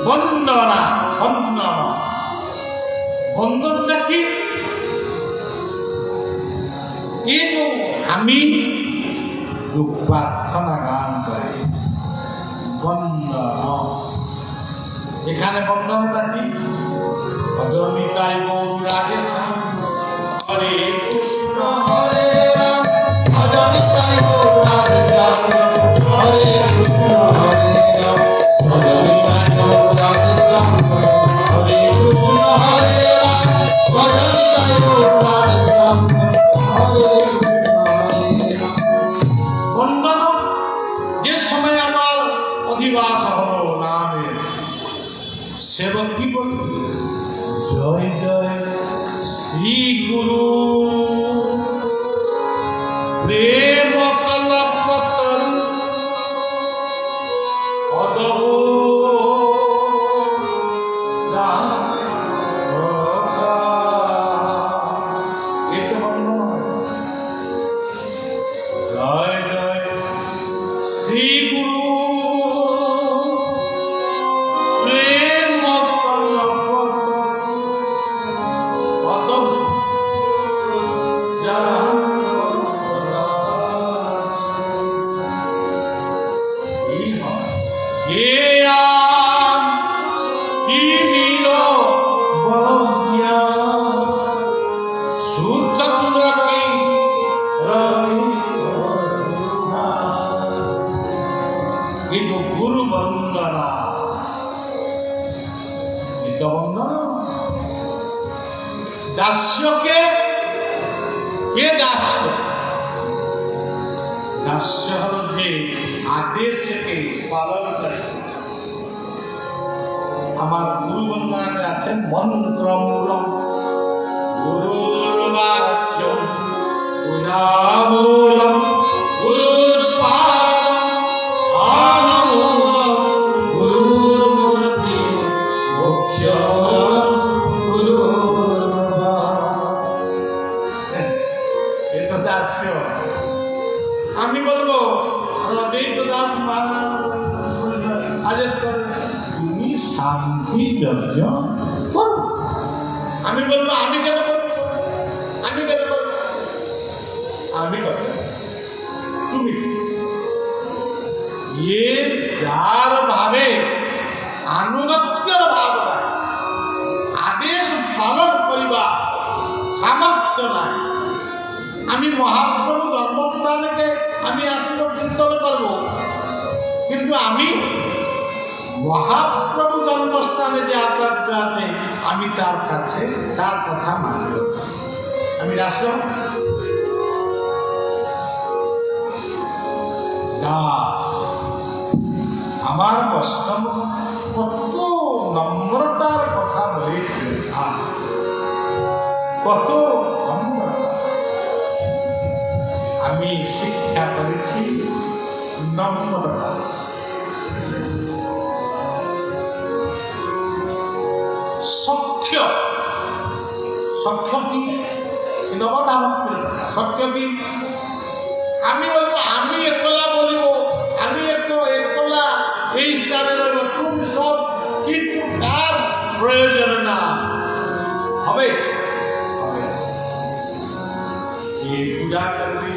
वंदना वंदना वंदना की ये तो आमी जो प्रार्थना गान करे বন্দন। এখানে বন্দনটা কি? ভজনিতাই গৌরাগে হরে কৃষ্ণ হরে রাম, ভজনিতাই গৌরাগে হরে কৃষ্ণ হরে রাম, ভজনিতাই গৌরাগে হরে কৃষ্ণ হরে রাম, ভজনিতাই গৌরাগে হরে কৃষ্ণ হরে রাম। বন্দন যে সময় আমার অধিবাস হলো নামে সেবক কি বলবে? জয় জয় শ্রী গুরু প্রেম কল্পতর অদব এতে বন্ধন জয় জয় শ্রী গুরু गुरु वंदना वंदना दास्य के दास्य दास्य हलो जे आदेश के पालन करे हमार गुरु वंदना में आते मंत्रमूलम गुरुर्वाक्यम उदामूलम गुरुर्पादम आनमूलम गुरुर्मूर्ति मोक्षम गुरुर्वा। ये तो दास्य আমি বলবো দ্বৈত দাস আদেশ করে তুমি শান্তি যজ্ঞ করো। আমি বলবো আমি কেন করবো? আমি কেন করবো? আমি করবো তুমি ये जार भावे अनुगत्यर भाव आदेश पालन करिबा सामर्थ्य নাই। আমি মহাপ্রভু জন্মস্থানকে আমি আসিব কীর্তন করব, কিন্তু আমি মহাপ্রভু জন্মস্থানে যে আচার্য আছে আমি তার কাছে তার কথা মানব। আমি রাষ্ট্র দাস আমার বৈষ্ণব কত নম্রতার কথা বলেছে, কত নম্রতা আমি শিক্ষা করেছি নম্রতা। সখ্য সখ্য কি নবধাম সত্য কি? আমি বলবো আমি একলা বলিব, আমি একলা এই স্থানে রইব, তুমি সব কিন্তু তার প্রয়োজন না হবে। কে পূজা করবে,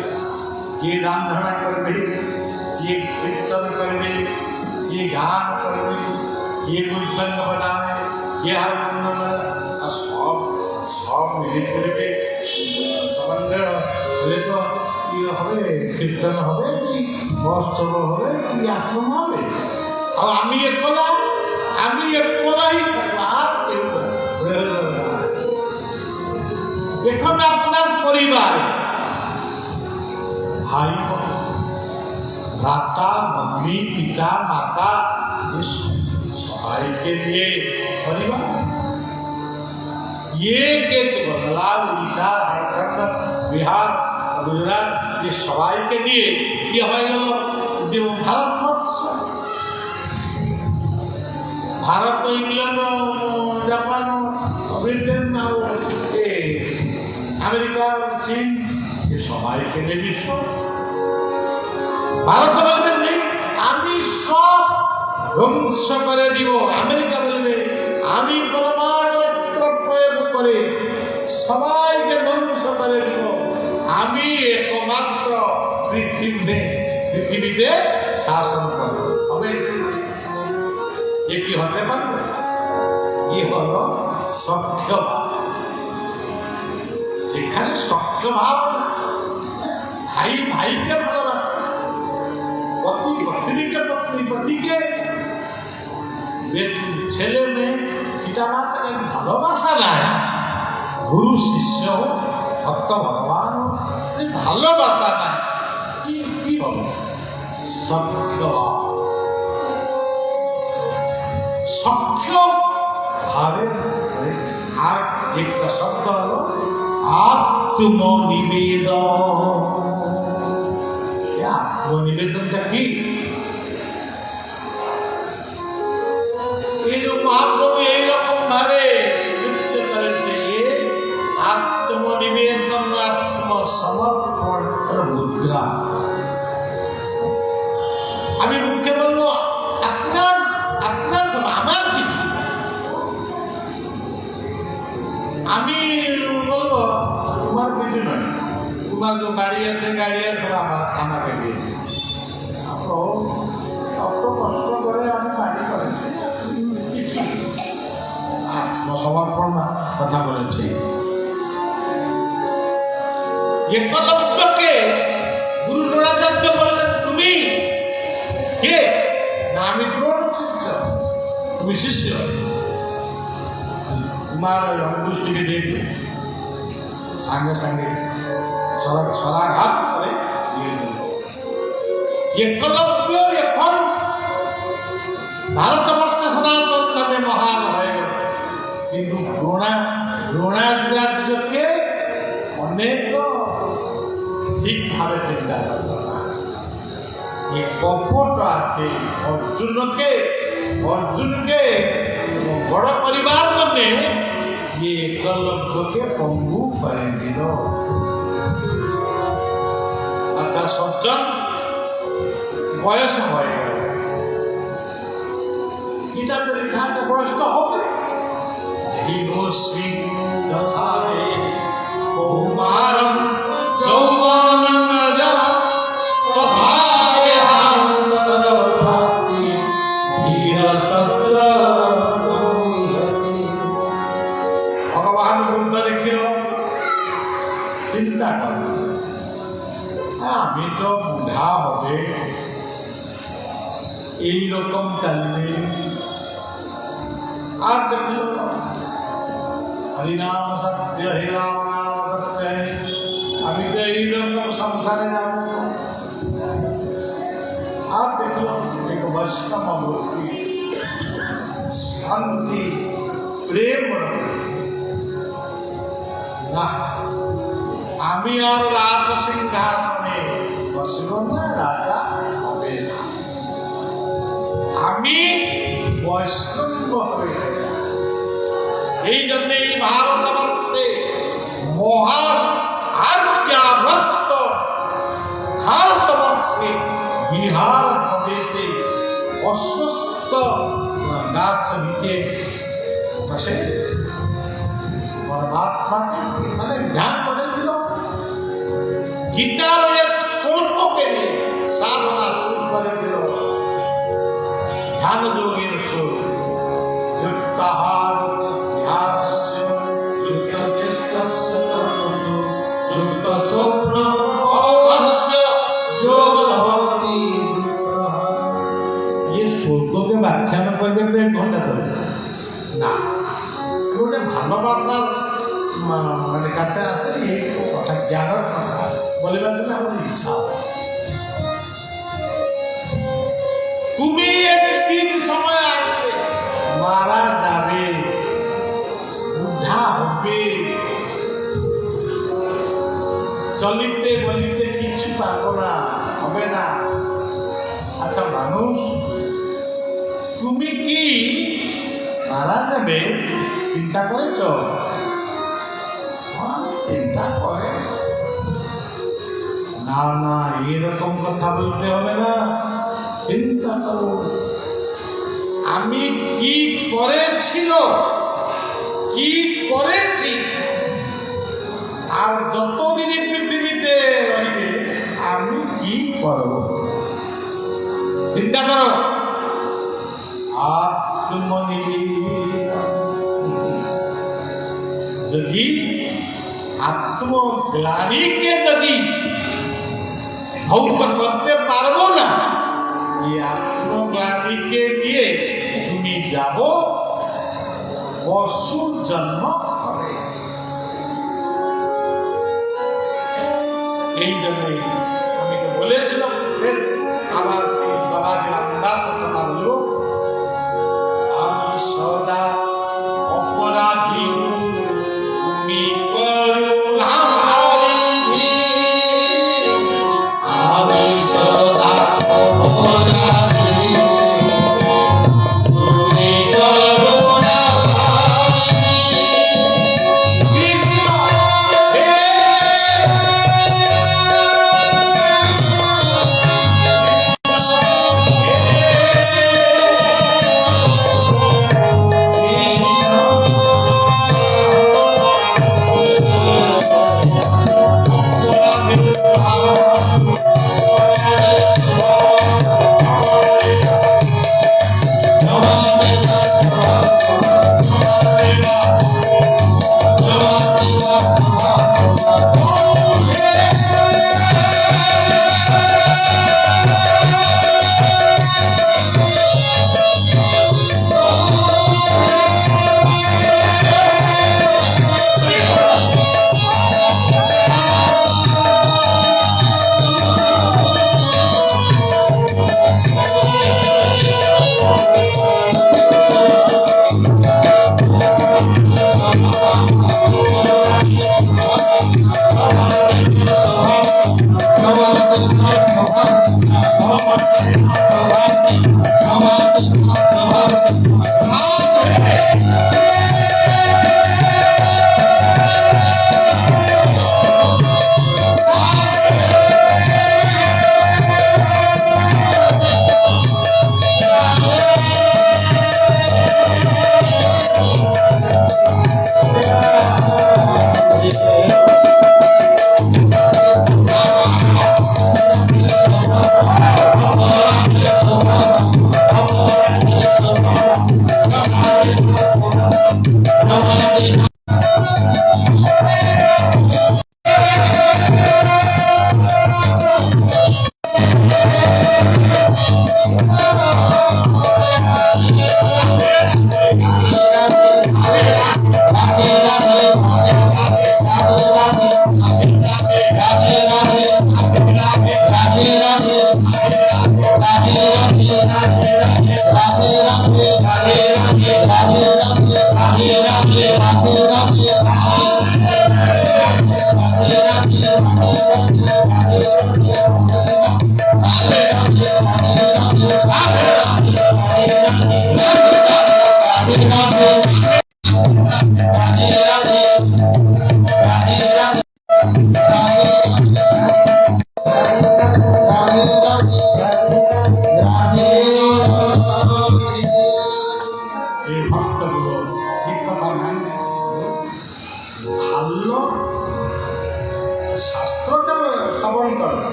কে রান্না করবে, কে কীর্তন ये गान करবে, ये মৃদঙ্গ বাজাবে, ये হারমোনিয়াম বাজাবে, আর সব মিলে মিলে সমন্বয় হলে তো কি হবে, কীর্তন হবে কি বস্ত্র হবে কি আসন হবে। আর আমি একলাই আর কেউ না। এখন আপনার পরিবারে भाई भ्राता मम्मी पिता माता इस सफाई के लिए परिवार ये के बंगाल उड़ीसा झारखंड बिहार गुजरात ये सफाई के लिए ये Bharat England Japan Britain America चीन ये सबाई के लिए विश्व भारत বলবে নেই আমি সব ধ্বংস করে দিব, আমেরিকা বলবে আমি পরমাণু অস্ত্র প্রয়োগ করে সবাইকে ধ্বংস করে দিব, আমি একমাত্র পৃথিবীতে শাসন করব। হবে এ কি হতে পারবে? এ হলো সখ্যভাব। যেখানে সখ্যভাব ভাই ভাইকে ভালোবাসে, পতি পত্নীকে পতিকে, ছেলে মেয়ে পিতা মাতাকে ভালোবাসা নাই, গুরু শিষ্য ভক্ত ভগবান ভালোবাসা নাই, কি হবে? সখ্যভাব। সখ্য ভাবের আর একটা শব্দ হলো আত্মনিবেদন। আত্মনিবেদনটা কি? মহাপ্রভু এইরকম ভাবে যুক্ত করেছে, আত্মনিবেদন আত্মসমর্পণ মুদ্রা। আমি মুখে বলবো আপনার আমার কিছু, আমি বলবো তোমার কিছু নয়, তোমার তো গাড়ি আছে আমাকে দিয়ে অত কষ্ট করে আমি বাড়ি করেছি কিছু আত্মসমর্পণ কথা বলেছি। একলব্যকে গুরু দ্রোণাচার্য বললেন তুমি কে? না আমি দ্রোণ শিষ্য। তুমি শিষ্য, তোমার অঙ্গুষ্ঠিকে দিয়ে দিল, সঙ্গে সঙ্গে সরাঘাত করে দিয়ে দিল। একলব্য এখন ভারতবর্ষে সনাতন ধর্মে মহান হয়ে গেল, কিন্তু দ্রোণাচার্যকে অনেক ঠিকভাবে চিন্তা করল না। এই কপট আছে অর্জুনকে বড় পরিবার জন্যে একলব্যকে পঙ্গু করে দিল। আচ্ছা সজ্জন বয়স হয়ে গেল, কিতাবে লেখা আছে বয়স তো হবে। কৌমারম যৌবনম যা তথাপি তদভাতি ধীরসত্র। ভগবান বুদ্ধ দেখিল, চিন্তা করল আমি তো বুঢ়া হবে, এইরকম চাললে আর দেখল হরিনাম সত্য হে রাম নাম সত্য, আমি তো এইরকম সংসারে যাব। আর দেখল এক বৈষ্ণব ভক্তি শান্তি প্রেম না, আমি আর রাজ সিংহাসনে বসব না, রাজা হবে না, আমি বৈষ্ণব হয়ে। এই জন্য এই ভারতবর্ষে মহান আর্যাবর্ত ভারতবর্ষে বিহার প্রদেশে অস্বস্ত গাছ নিচে বসে পরমাত্মাকে মানে ধ্যান করেছিল। গীতার এক শ্লোককে নিয়ে সাধনা শুরু করেছিল। ধ্যান যোগের যুক্তাহার ধ্যানস্য যুক্ত চেষ্টস্য কর্মসু যুক্ত স্বপ্ন অবশ্য যোগ ভক্তি। ये श्लोक के व्याख्या में करबे तो 1 घंटा चले না, ওটা ভালোবাসার মানে কাছে আসে এই কথা, জ্ঞানের কথা বলিবার জন্য আমার ইচ্ছা। তুমি একদিন সময় আসবে, মারা যাবে, বুদ্ধা হবে, চলিতে বলিতে কিছু পারবো না, হবে না। আচ্ছা মানুষ, তুমি কি মারা যাবে চিন্তা করেছ? চিন্তা করে না, না এরকম কথা বলতে হবে না। চিন্তা করো আমি কি করেছিল, কি করেছি, আর যতদিন পৃথিবীতে রইবে আমি কি করব। চিন্তা করো। যদি আত্মগ্লানিকে যদি ধৌত করতে পারবো না, এই আত্মগ্লানিকে নিয়ে তুমি যাব পশু জন্ম হবে। এই জন্যই আমি তো বলেছিলাম, আবার সেই বাবা রামদাস কথা বলবো, আমি সদা অপরাধী তুমি করুণা, আমি সদা অপরাধী তুমি করুণা। কৃষ্ণ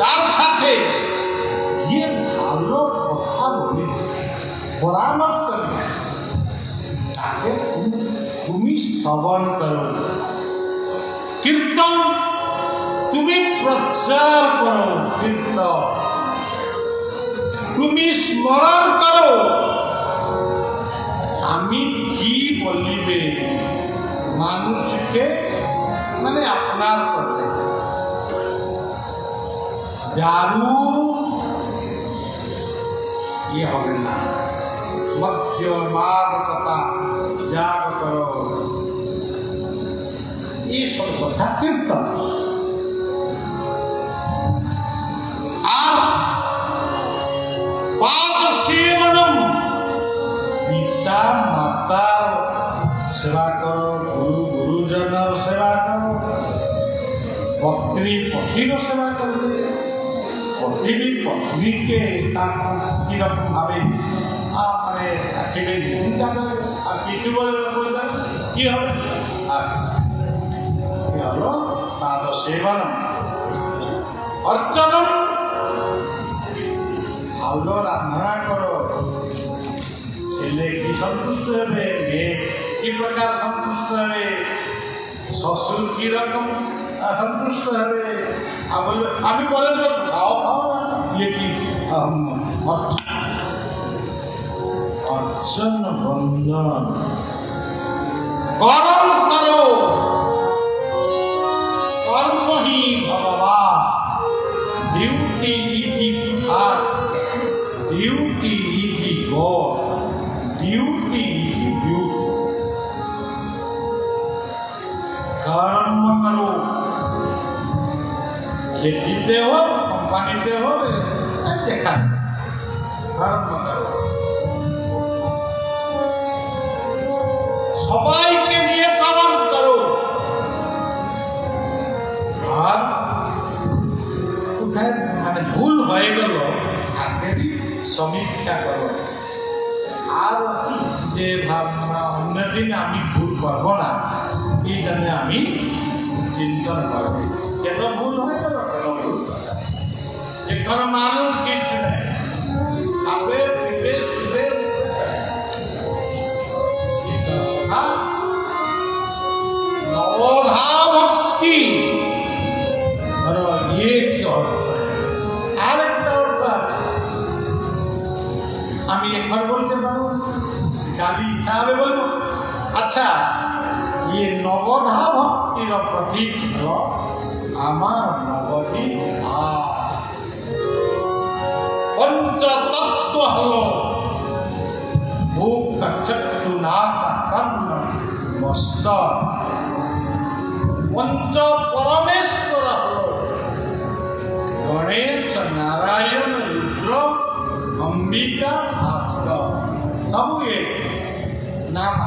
তার সাথে গিয়ে ভালো কথা বল। পরামর্শ দিচ্ছে তাকে তুমি শ্রবণ করো, কীর্তন তুমি প্রচার করো, কীর্তন তুমি স্মরণ করো। আমি কি বলিবে মানুষকে, মানে আপনার করতে দারু ইয়ে হবে না, মদ্য মাদকতা ত্যাগ করো, এইসব কথা কীর্তন। আর পাদ সেবনম, পিতা মাতার সেবা করো, গুরুজনের সেবা করো, পত্নী পতির সেবা করবে, পত্নী পত্নীকে তার কিরকম ভাবে মানে ঠিক চিন্তা করে। আর কিছু বলবে কি হবে? আচ্ছা কি হলো? পাদ সেবনম, অর্চনম ভালো রান্না করো। ছেলে কি সন্তুষ্ট হবে, মেয়ে কি প্রকার সন্তুষ্ট হবে, শ্বশুর কি রকম সন্তুষ্ট হবে। আমি বলে যে খাও খাও না, ইয়ে কি অর্চন বন্ধন গরম করো। কর্মহি ভগবান, ডিউটি ইতি ফাস্ট, ডিউটি ইতি গড, ডিউটি ইতি বিউটি। কর্ম করো, খেতিতে হোক, কোম্পানিতে হোক, দেখা কর্ম করো। সবাইকে নিয়ে কর্ম করো। আর কোথায় মানে ভুল হয়ে গেল তাকে সমীক্ষা করো। আর যে ভাবনা অন্যদিন আমি ভুল করবো না, এই জন্য আমি চিন্তন করবো কেন ভুল হয়ে গেল, কেন ভুল করা। এখানে মানুষ কিছু নেই, খাবে পিবে শুবে। নবধা ভক্তি, ইয়ে কি অর্থ? আরেকটা অর্থ আছে, আমি একবার বলতে পারবো, কালি ইচ্ছা হবে বলবো। আচ্ছা, ইয়ে নবধা ভক্তির প্রতীক হল আমার নবধি ভাব। পঞ্চতত্ত্ব হল মুখ, চক্ষু, নাসা, কর্ণ, মস্তক। পঞ্চ পরমেশ্বর হল গণেশ, নারায়ণ, রুদ্র, অম্বিকা, ভাস্কর। সবু নাম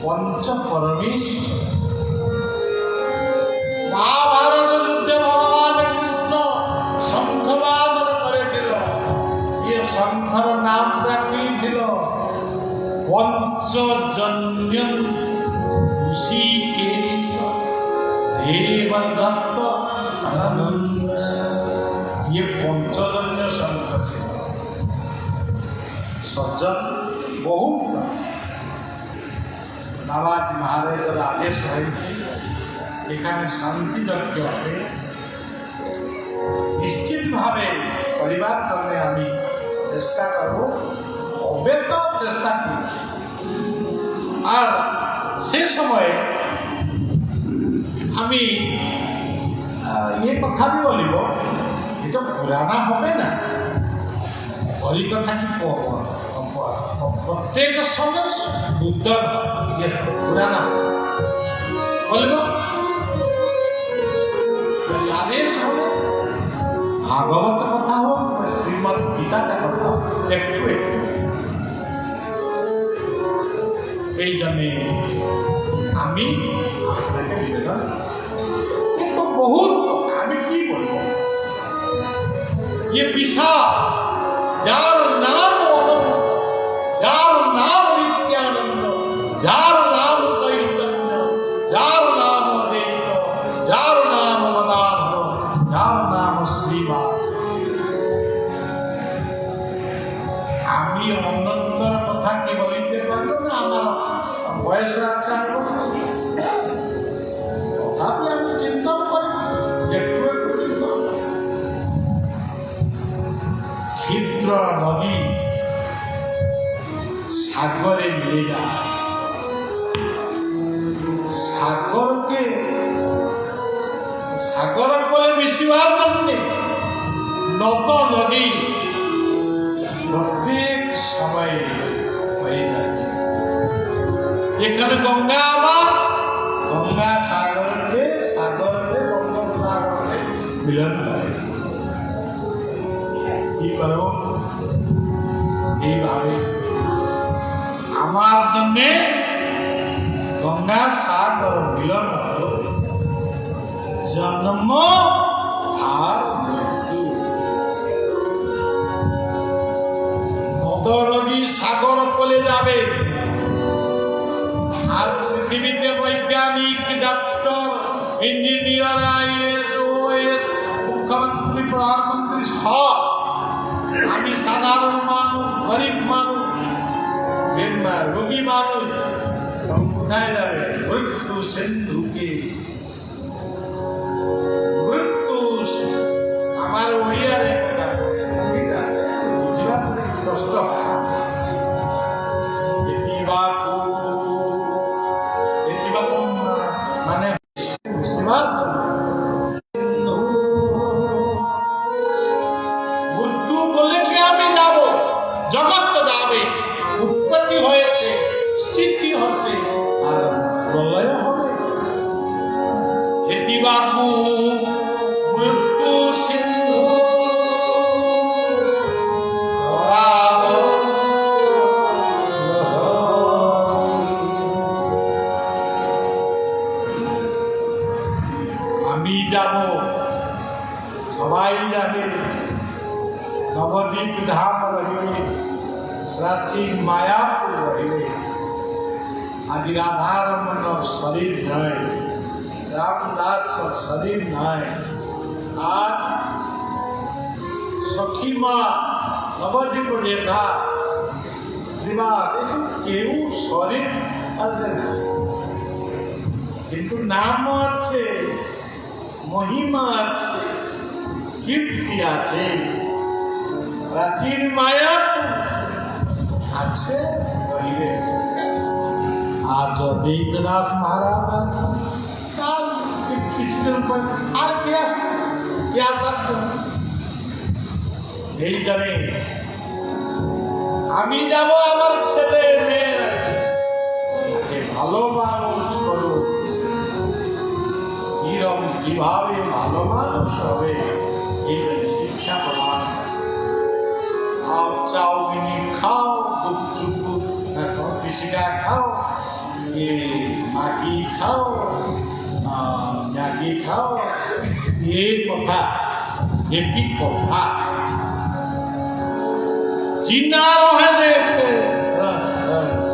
পঞ্চ পরমেশ্বর। মহাভারত যুদ্ধে ভগবান কৃষ্ণ শঙ্খবাদন করেছিল। এ শঙ্খর নামটা কি ছিল? পঞ্চজন্য ঋষিকেশ দেবদত্ত আনন্দ। ये पंचजन्य शंख ছিল। सज्जन बहुत বাবাজি মহারাজের আদেশ হয়েছে এখানে শান্তি যজ্ঞ হবে, নিশ্চিতভাবে পরিবার জন্য আমি চেষ্টা করব, অব্যত চেষ্টা করব। আর সে সময়ে আমি ইয়ে কথা বি বলিব, এটা পুরানা হবে না, হরি কথা কি প্রত্যেক সঙ্গে বুদ্ধ পুরানা বলব। আদেশ হবে, ভাগবত কথা হোক, শ্রীমদ গীতাটা কথা হোক, একটু একটু। এই জন্যে আমি আপনাকে নিবেদন, কিন্তু বহুত আমি কি বলবো, ये विशाल যার নাম অনন্ত, যার নাম নিত্যানন্দ, যার নাম চৈতন্য, যার নাম অদ্বৈত, যার নাম গদাধর, যার নাম শ্রীবাস। আমি অনন্তর কথা কি বলিতে পারবো না, আমার বয়স আছে তথাপি আমি চিন্তা করি একটু একটু চিন্তা করি। ক্ষুদ্র নদী সাগরে মিলে যায়, সাগরকে সাগর বলে মিশিবার জন্য নত নদী প্রত্যেক সময় হয়ে যাচ্ছে। এখানে গঙ্গা আবার গঙ্গা সাগরকে সাগরকে সাগরকে মিলন করে। কি করব? এইভাবে আমার জন্য গঙ্গা সাগর মিলন হল, জন্ম আর মৃত্যু। নদী সাগর চলে যাবে, আর পৃথিবীতে বৈজ্ঞানিক, ডাক্তার, ইঞ্জিনিয়ার, আইএস, ওএস, মুখ্যমন্ত্রী, প্রধানমন্ত্রী সব, আমি সাধারণ মানুষ, গরিব মানুষ, রোগী মানুষ, কোথায় যাবে? মৃত্যু সিন্ধুকে। মৃত্যু আমার ওড়িয়ারে বুঝিবার কষ্ট মানে মৃত্যু বলে কি আমি যাব? জগৎ তো যাবে, উৎপত্তি হয়েছে, স্থিতি হচ্ছে, আর প্রলয় হবে। এটি বাপু মৃত্যু সিন্ধু আমি যাব, সবাই যাবে। নবদ্বীপ ধাম রহিবে, প্রাচীন মায়াপুর রহিবে। আদি রাধারমণর শরীর নয়, রামদাসর শরীর নয়। আজ সখীমা নবদ্বীপ রেখা শ্রীবাস এসব কেউ শরীর আছে না, কিন্তু নাম আছে, মহিমা আছে, কীর্তি আছে। প্রাচীন মায়াপুর আছে রহিবে। আর যদি জনাব মহারাজ আছে, কাল কিছুদিন পর আর কে আসবে? কে আসার জন্য? এই জানে আমি যাব, আমার ছেলে মেয়ে ভালো মানুষ করো। কিরম কিভাবে ভালো মানুষ হবে এই শিক্ষা প্রদান। আর চাউমিনি খাও, গুপচুপ পিসিকা খাও, মাগি খাও, ম্যাগি খাও, এ কথা এটি কথা চিন্তা রহে,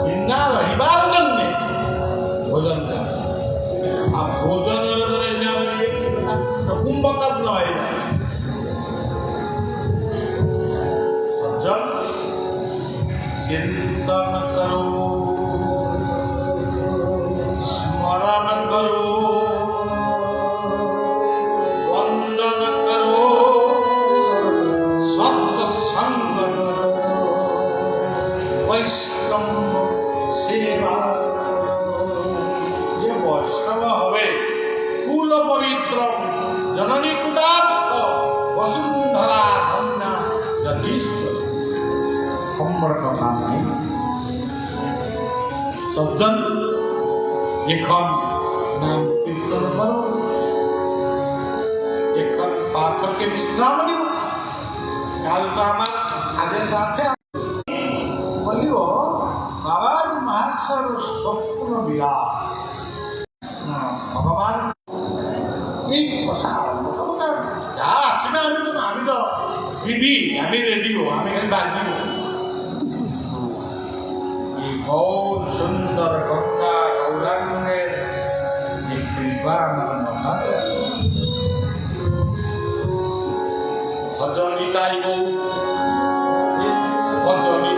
চিন্তা রহিবার জন্য ভোজন খাও। আর ভোজনের কুম্ভকার নয় না। সজ্জন চিন্তন করো, স্মরণ করো, বন্দন করো, সৎসঙ্গ করো, বৈষ্ণব সেবা। যে বৈষ্ণব হবে কুল পবিত্র, জননী কুদার্থ, বসুন্ধরা ধন্যা, যথেষ্ট সম্বর কথা নাই। সজ্জন এখন নাম কীর্তন করো, এখন পাথরকে বিশ্রাম দিব। কালকে আমার আদেশ আছে, বলিব বাবাজি মহাশয় স্বপ্ন বিলাস ভগবান। এই কথা যা আসবে আমি তো টিভি, আমি রেডিও, আমি খালি বাজিব। এই গৌর সুন্দর গঙ্গা গৌরাঙ্গের এই কৃপা আমার মহান। ভজনী তাই গৌ, ভজনী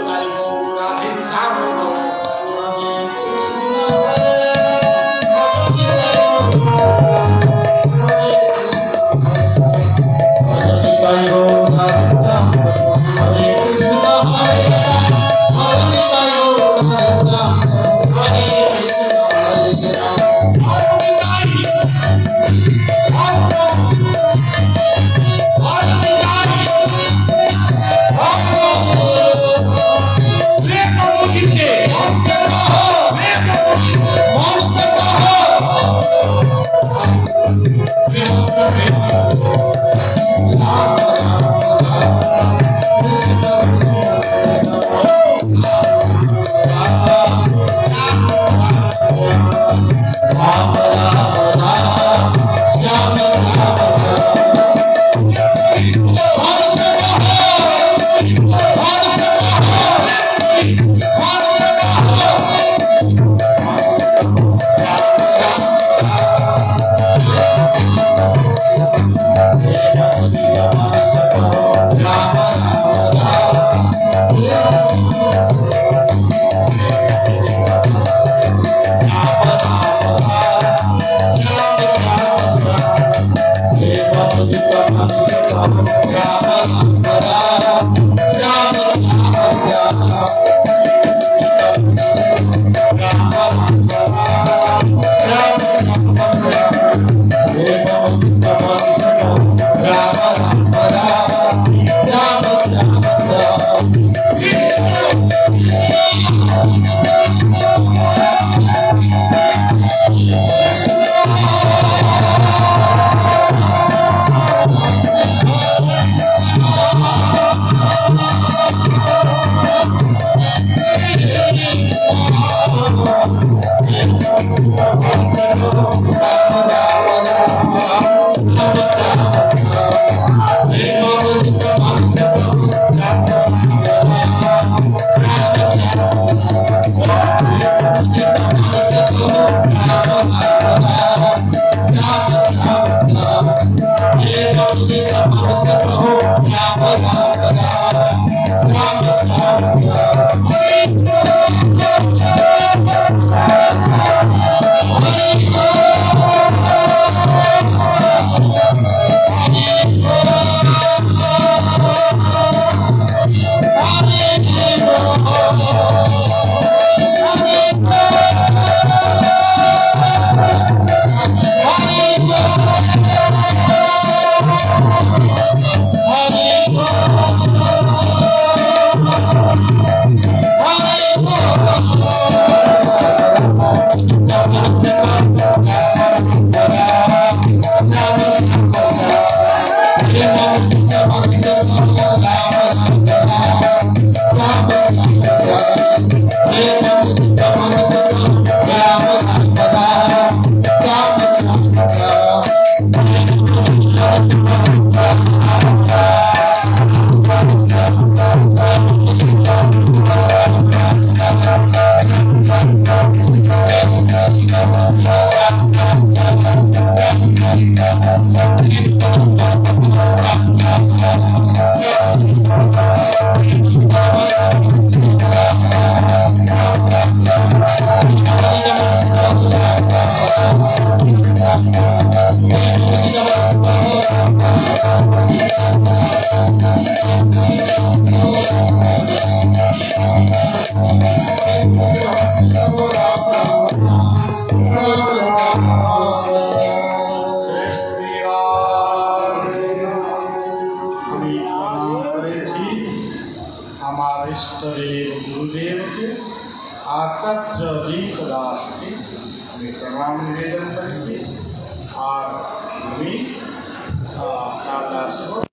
আমার ইষ্টদেব গুরুদেবকে আচার্য দীপ দাসকে আমি প্রণাম নিবেদন করছি। আর আমি কাল আসবো।